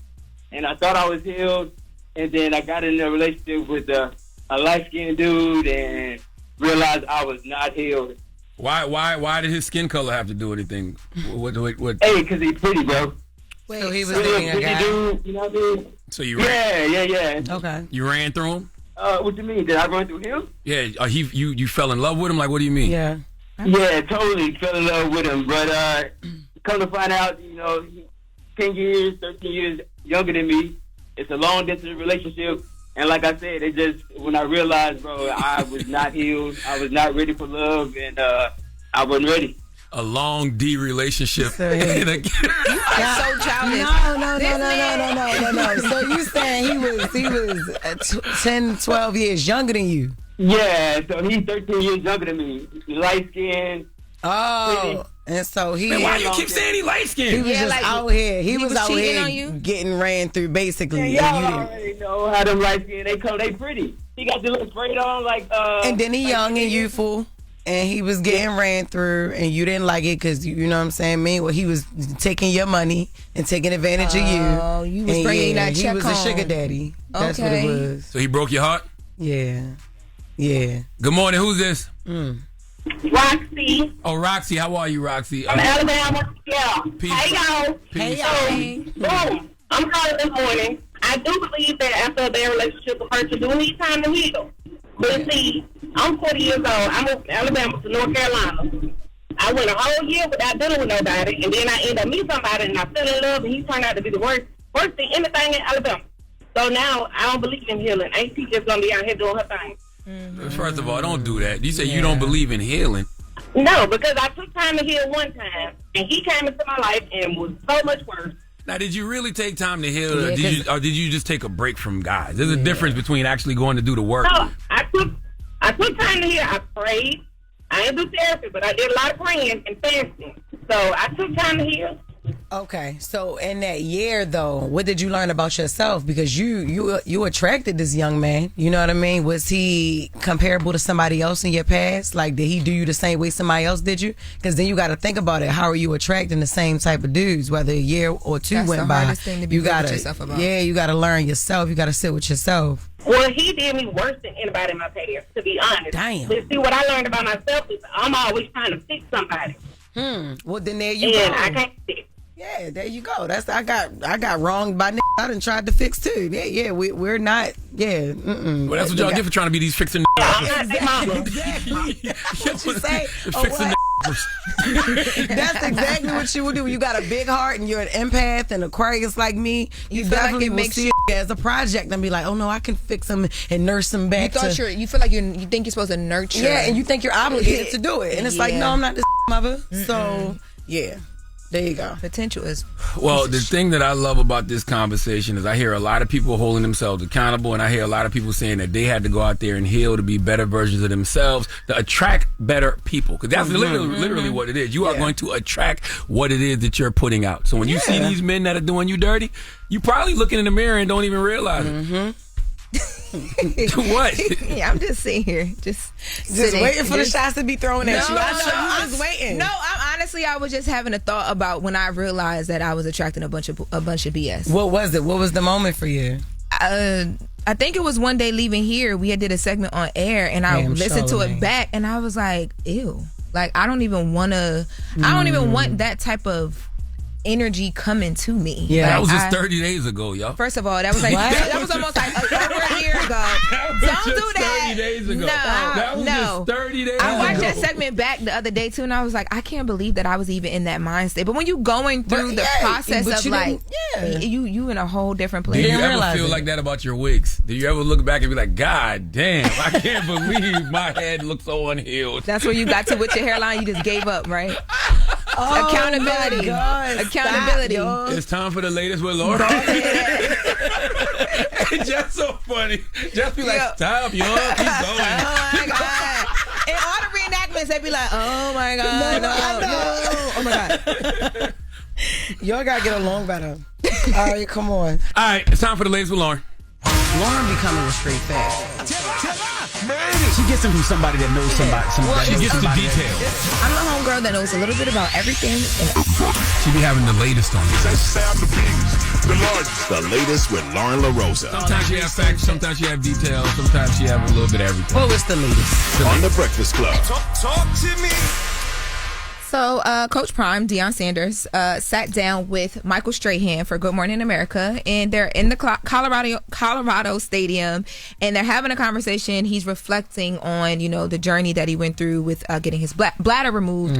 and I thought I was healed, and then I got in a relationship with a light-skinned dude and realized I was not healed. Why did his skin color have to do anything? What? Hey, because he's pretty, bro. Wait, so he was dating a guy? Dude, you know what I mean? So you ran? Yeah. Okay. You ran through him? What do you mean? Did I run through him? Yeah, you fell in love with him? Like, what do you mean? Yeah. Yeah, totally fell in love with him, but come to find out, you know, he's 10 years, 13 years younger than me. It's a long distance relationship. And like I said, it just, when I realized, bro, I was not healed. I was not ready for love, and I wasn't ready. A long D relationship. So, That's so childish. No. So you saying he was 10, 12 years younger than you? Yeah, so he's 13 years younger than me. Light skinned. Oh. Pretty. And so he. Man, why you keep saying he light skinned? He was just like, out here. He was out cheating on here you? getting ran through, basically. Yeah, and you y'all already know how them light skinned, they pretty. He got the little sprayed on like. And then he like, young and youthful. And he was getting ran through, and you didn't like it because, you know what I'm saying? Meanwhile, he was taking your money and taking advantage of you. Oh, you was bringing that check He was home. a sugar daddy. That's what it was. So he broke your heart? Yeah. Good morning. Who's this? Roxy. Oh, Roxy. How are you, Roxy? I'm Alabama. Yeah. Peace. Hey, y'all. Peace. Boom. I'm calling this morning. I do believe that after a bad relationship, a person do need time to heal. But see, I'm 40 years old. I moved from Alabama to North Carolina. I went a whole year without dealing with nobody, and then I ended up meeting somebody, and I fell in love, and he turned out to be the worst thing, anything in Alabama. So now I don't believe in healing. Ain't she just gonna be out here doing her thing? First of all, don't do that. You say you don't believe in healing. No, because I took time to heal one time, and he came into my life and was so much worse. Now, did you really take time to heal, or did you just take a break from guys? There's a difference between actually going to do the work. No, I took time to heal. I prayed. I didn't do therapy, but I did a lot of praying and fasting. So I took time to heal. Okay, so in that year though, what did you learn about yourself? Because you attracted this young man. You know what I mean? Was he comparable to somebody else in your past? Like, did he do you the same way somebody else did you? Because then you got to think about it. How are you attracting the same type of dudes? Whether a year or two That's went the by, hardest thing to be you real with gotta, yourself about. yeah, you got to learn yourself. You got to sit with yourself. Well, he did me worse than anybody in my past, to be honest. Damn. But see, what I learned about myself is I'm always trying to fix somebody. Well, then there you go. And I can't fix. Yeah, there you go. That's I got wronged by niggas I done tried to fix too. Yeah, we're not. Yeah, Well, that's what y'all get for trying to be these fixing. I'm not their mama. Exactly. What you say? Fixing. That's exactly what you would do. You got a big heart and you're an empath and Aquarius like me. You feel like definitely it will makes see it as a project and be like, oh no, I can fix him and nurse him back. You feel like you think you're supposed to nurture. Yeah, and you think you're obligated to do it, and it's like, no, I'm not this mother. So yeah. There you go. Potential is. Well, the thing that I love about this conversation is I hear a lot of people holding themselves accountable, and I hear a lot of people saying that they had to go out there and heal to be better versions of themselves, to attract better people. Because that's literally what it is. You are going to attract what it is that you're putting out. So when you see these men that are doing you dirty, you probably looking in the mirror and don't even realize it. What? Yeah, I'm just sitting here, just waiting for the shots to be thrown at you. I was waiting. No, I was just having a thought about when I realized that I was attracting a bunch of BS. What was it? What was the moment for you? I think it was one day leaving here. We had did a segment on air, and I listened to it back, and I was like, "Ew!" Like I don't even want that type of energy coming to me. Yeah, like, that was just 30 days ago, y'all. First of all, that was like that was almost like over a year ago. Don't do that. 30 days ago. No, that was just 30 days ago. I watched that segment back the other day too, and I was like, I can't believe that I was even in that mind state. But when you going through the process of like, you in a whole different place. Do you ever feel like that about your wigs? Do you ever look back and be like, God damn, I can't believe my head looks so unhealed? That's where you got to with your hairline. You just gave up, right? Accountability. Accountability. It's time for the latest with Loren. It's just so funny. Just be like, stop, yo, keep going. Oh my God. In all the reenactments, they be like, oh my God, no. Oh my God. Y'all gotta get along better. All right, come on. All right, it's time for the latest with Loren. Loren becoming a straight fat. She gets them from somebody that knows somebody. She gets the details. I'm a homegirl that knows a little bit about everything. She be having the latest on this. The latest with Loren LoRosa. Sometimes she have facts, sometimes she have details, sometimes she have a little bit of everything. What was the latest? On the Breakfast Club. Talk to me. So, Coach Prime, Deion Sanders, sat down with Michael Strahan for Good Morning America, and they're in the Colorado Stadium, and they're having a conversation. He's reflecting on, the journey that he went through with getting his bladder removed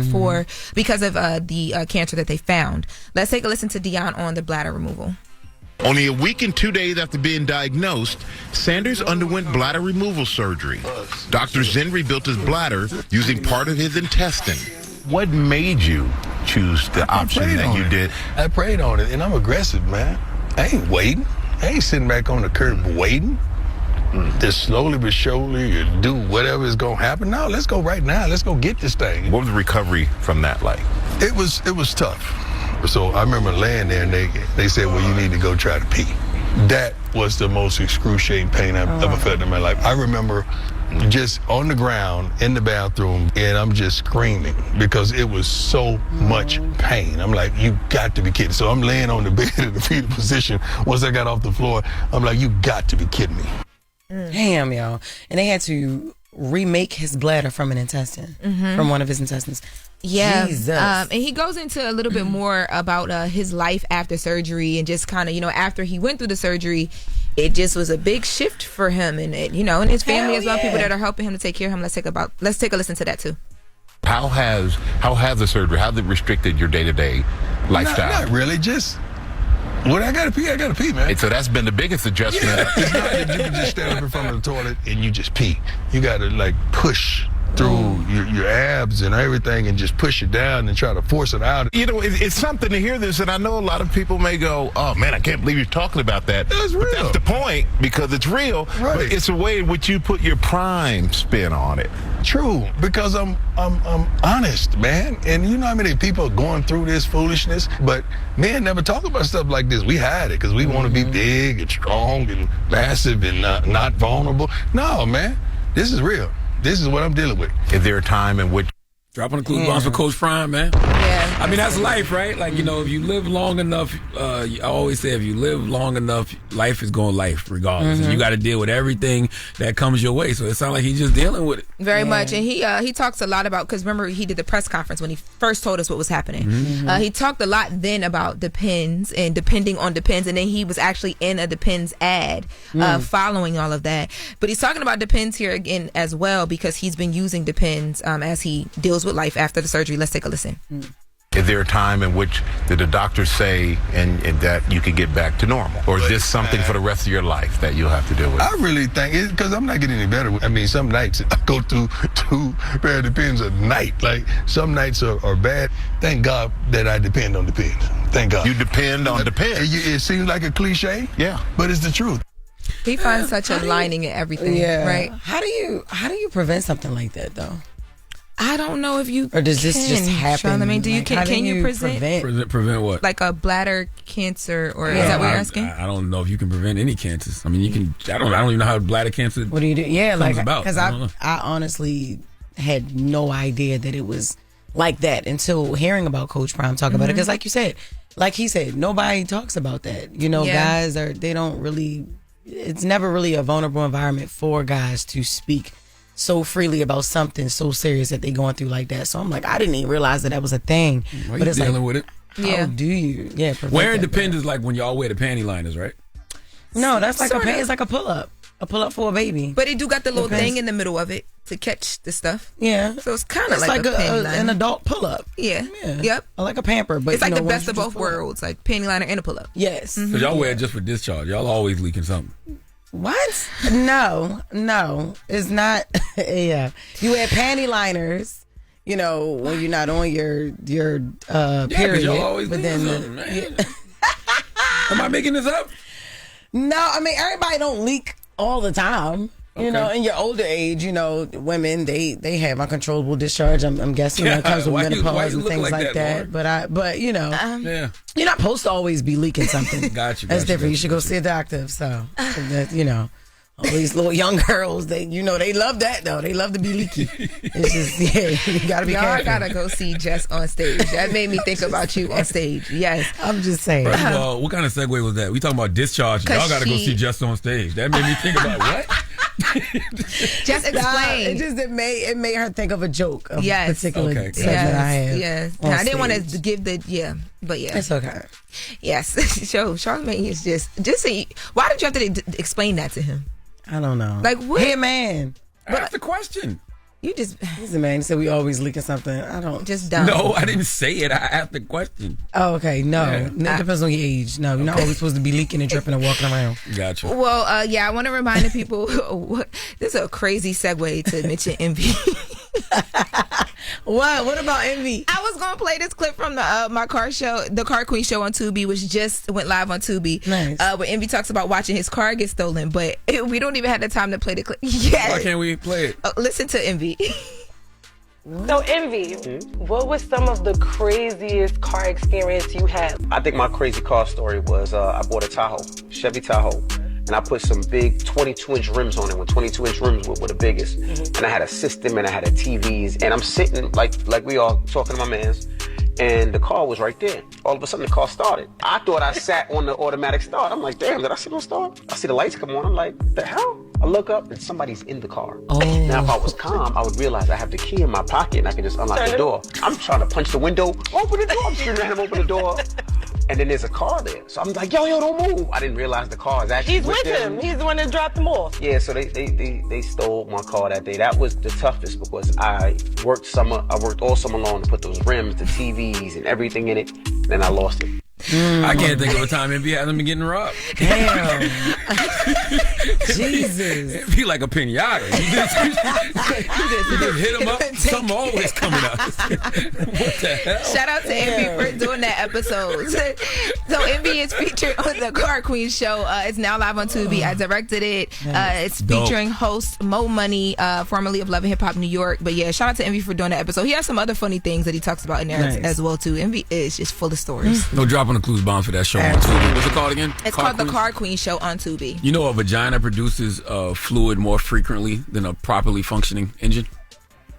because of the cancer that they found. Let's take a listen to Deion on the bladder removal. Only a week and 2 days after being diagnosed, Sanders underwent bladder removal surgery. Doctors then rebuilt his bladder using part of his intestine. What made you choose the option that you did? I prayed on it, and I'm aggressive, man. I ain't waiting. I ain't sitting back on the curb waiting. Just slowly but surely you do whatever is going to happen. No, let's go right now. Let's go get this thing. What was the recovery from that like? It was tough. So I remember laying there, and they said, well, you need to go try to pee. That was the most excruciating pain I've ever felt in my life. I remember just on the ground in the bathroom, and I'm just screaming because it was so much pain. I'm like, you got to be kidding. So I'm laying on the bed in the fetal position. Once I got off the floor, I'm like, you got to be kidding me. Damn, y'all. And they had to remake his bladder from an intestine, from one of his intestines. Yeah, Jesus. And he goes into a little bit more about his life after surgery, and just kind of, after he went through the surgery, it just was a big shift for him, and and his family as well, people that are helping him to take care of him. Let's take a listen to that too. How has the surgery? How has it restricted your day-to-day lifestyle? Not really, just when I gotta pee, man. And so that's been the biggest adjustment. Yeah. It's not that you can just stand up in front of the toilet and you just pee. You gotta push through your abs and everything and just push it down and try to force it out. It's something to hear this, and I know a lot of people may go, oh man, I can't believe you're talking about that. That's real. But that's the point, because it's real, right. But it's a way in which you put your prime spin on it. True, because I'm honest, man. And you know how many people are going through this foolishness? But men never talk about stuff like this. We hide it because we want to be big and strong and massive and not vulnerable. No, man, this is real. This is what I'm dealing with. Is there a time in which... Dropping the clue bombs for Coach Prime, man. Yeah. I mean, that's life, right? Like, you know, if you live long enough, I always say if you live long enough, life is going life regardless. And you got to deal with everything that comes your way. So it sounds like he's just dealing with it. Very much. And he talks a lot about, because remember, he did the press conference when he first told us what was happening. He talked a lot then about Depends and depending on Depends. And then he was actually in a Depends ad following all of that. But he's talking about Depends here again as well because he's been using Depends as he deals with life after the surgery. Let's take a listen. Is there a time in which did the doctors say and that you could get back to normal? Or is this something for the rest of your life that you'll have to deal with? I really think it's because I'm not getting any better. I mean, some nights I go through 2 pair of Depends a night. Like, some nights are bad. Thank God that I depend on Depends. Thank God. You depend on Depends. It seems like a cliche. Yeah. But it's the truth. He finds such a lining in everything, right? How do you prevent something like that, though? I don't know if you or does this just happen? Charlamagne, do you can you prevent what? Like a bladder cancer, or is that what you're asking? I don't know if you can prevent any cancers. I mean, you can. I don't even know how bladder cancer. What do you do? Yeah, comes like about. Because I honestly had no idea that it was like that until hearing about Coach Prime talk about it. Because like you said, like he said, nobody talks about that. You know, guys they don't really. It's never really a vulnerable environment for guys to speak so freely about something so serious that they're going through like that. So I'm like, I didn't even realize that was a thing. Why but you it's dealing like, with it? How do you? Yeah, wearing Depends is like when y'all wear the panty liners, right? No, that's like it's like a pull up for a baby. But it do got the little thing in the middle of it to catch the stuff. Yeah, so it's kind of like an adult pull up. Yeah. Yep. I like a pamper, but it's like the best of both worlds, like panty liner and a pull up. Yes. So y'all wear it just for discharge. Y'all always leaking something. What? No, it's not. Yeah, you wear panty liners. You know when you're not on your period. Y'all always but then man. Am I making this up? No, I mean everybody don't leak all the time. You know, in your older age, you know, women they have uncontrollable discharge. I'm guessing when it comes with menopause and things like that. But you know, you're not supposed to always be leaking something. Got you. That's different. You should go see a doctor. So that, you know, all these little young girls, they love that though. They love to be leaky. It's just you gotta be careful. Y'all gotta go see Jess on stage. That made me think about you on stage. Yes, I'm just saying. First of all, what kind of segue was that? We talking about discharge. Y'all gotta go see Jess on stage. That made me think about what? Just explain. It made her think of a joke. Of a particular segment I had. Yes. I didn't want to give but yeah. It's okay. Yes. So Charlamagne is just why did you have to explain that to him? I don't know. Like what? Hey man. That's the question. He's a man. He said we always leaking something. I don't. Just dumb. No, I didn't say it. I asked the question. Oh, okay. No. It depends on your age. No, you're not always supposed to be leaking and dripping and walking around. Gotcha. Well, I want to remind the people, this is a crazy segue to mention envy. What about envy? I was going to play this clip from my car show, the Car Queen show on Tubi, which just went live on Tubi. Nice. Where Envy talks about watching his car get stolen, but we don't even have the time to play the clip. Yes. Why can't we play it? Listen to Envy. So Envy, what was some of the craziest car experience you had? I think my crazy car story was I bought a Tahoe, Chevy Tahoe, and I put some big 22-inch rims on it when 22-inch rims were the biggest. And I had a system and I had a TVs, and I'm sitting like we all talking to my mans, and the car was right there. All of a sudden the car started. I thought I sat on the automatic start. I'm like, damn, did I sit on start? I see the lights come on. I'm like, what the hell? I look up and somebody's in the car. Oh. Now, if I was calm, I would realize I have the key in my pocket and I can just unlock the door. I'm trying to punch the window, open the door. I'm screaming at him, open the door. And then there's a car there. So I'm like, yo, don't move. I didn't realize the car is actually with him. He's the one that dropped them off. Yeah, so they stole my car that day. That was the toughest because I worked all summer long to put those rims, the TVs, and everything in it. And then I lost it. I can't think of a time Envy hasn't been getting robbed. Damn. Jesus. It'd be like a pinata. You just hit them up. Something always coming up. What the hell? Shout out to Envy for doing that episode. So Envy is featured on the Car Queen show. It's now live on Tubi. I directed it. It's featuring host Mo Money, formerly of Love and Hip Hop New York. But yeah, shout out to Envy for doing that episode. He has some other funny things that he talks about in there as well too. Envy is just full of stories. No dropping the clues bomb for that show on Tubi. What's it called again? It's called the Car Queen show on Tubi. You know a vagina produces fluid more frequently than a properly functioning engine?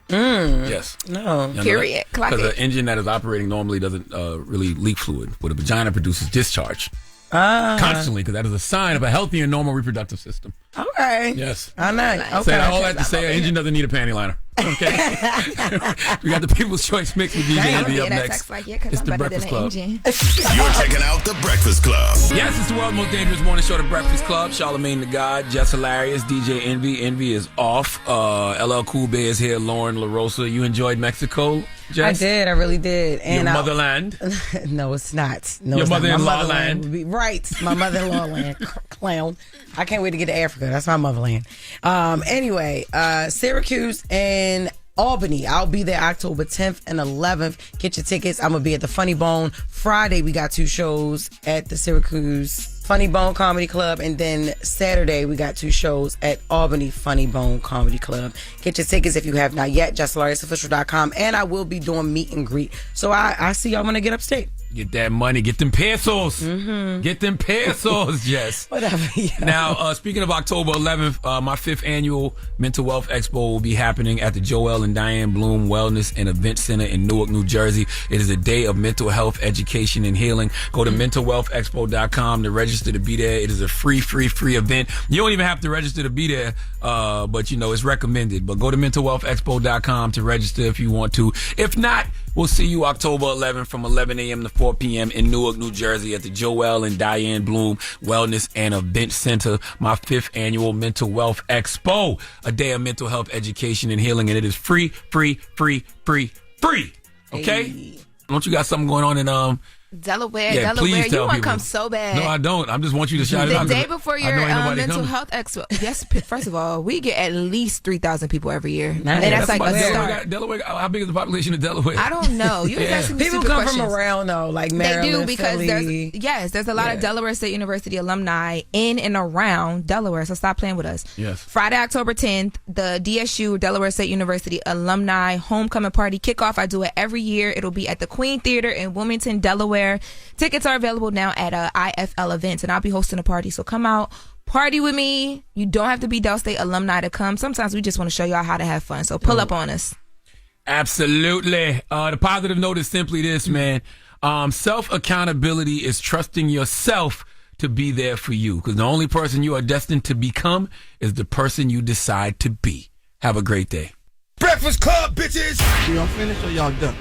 Yes. No. Period. Because an engine that is operating normally doesn't really leak fluid, but a vagina produces discharge constantly, because that is a sign of a healthy and normal reproductive system. Okay. Yes. I know. Okay. Say all that to say an engine doesn't need a panty liner. Okay. We got the People's Choice Mix with DJ Envy up next. It's the Breakfast Club. You're checking out the Breakfast Club. Yes, it's the world's most dangerous morning show, the Breakfast Club. Charlamagne the God, Jess Hilarious, DJ Envy. Envy is off. LL Cool Bay is here. Loren LoRosa. You enjoyed Mexico, Jess? I did. I really did. And your motherland? No, it's not. No, your it's mother-in-law not. land? Right. My mother-in-law land. Clown. I can't wait to get to Africa. That's my motherland. Anyway, Syracuse and Albany. I'll be there October 10th and 11th. Get your tickets. I'm going to be at the Funny Bone. Friday, we got 2 shows at the Syracuse Funny Bone Comedy Club. And then Saturday, we got 2 shows at Albany Funny Bone Comedy Club. Get your tickets if you have not yet. JessHilariousOfficial.com. And I will be doing meet and greet. So I see y'all when I get upstate. Get that money. Get them pesos. Get them pesos, Jess. Whatever. Yeah. Now, speaking of October 11th, my 5th annual Mental Wealth Expo will be happening at the Joel and Diane Bloom Wellness and Event Center in Newark, New Jersey. It is a day of mental health education and healing. Go to mentalwealthexpo.com to register to be there. It is a free event. You don't even have to register to be there, but it's recommended. But go to mentalwealthexpo.com to register if you want to. If not, we'll see you October 11th from 11 a.m. to 4 p.m. in Newark, New Jersey at the Joel and Diane Bloom Wellness and Event Center, my 5th annual Mental Wealth Expo, a day of mental health education and healing, and it is free. Okay? Hey. Don't you got something going on in Delaware, yeah, Delaware, you want to people. come so bad. No, I don't. I just want you to shout it out. The day before your mental health expo. Yes, first of all, we get at least 3,000 people every year. And that's like a start. Delaware, how big is the population of Delaware? I don't know. You asking me people stupid come questions. from around though, like Maryland, they do because Philly. there's a lot of Delaware State University alumni in and around Delaware. So stop playing with us. Yes. Friday, October 10th, the DSU Delaware State University alumni homecoming party kickoff. I do it every year. It'll be at the Queen Theater in Wilmington, Delaware. Tickets are available now at IFL Events, and I'll be hosting a party. So come out, party with me. You don't have to be Del State alumni to come. Sometimes we just want to show y'all how to have fun. So pull up on us. Absolutely. The positive note is simply this, man. Self-accountability is trusting yourself to be there for you, because the only person you are destined to become is the person you decide to be. Have a great day. Breakfast Club, bitches! Y'all finished or y'all done?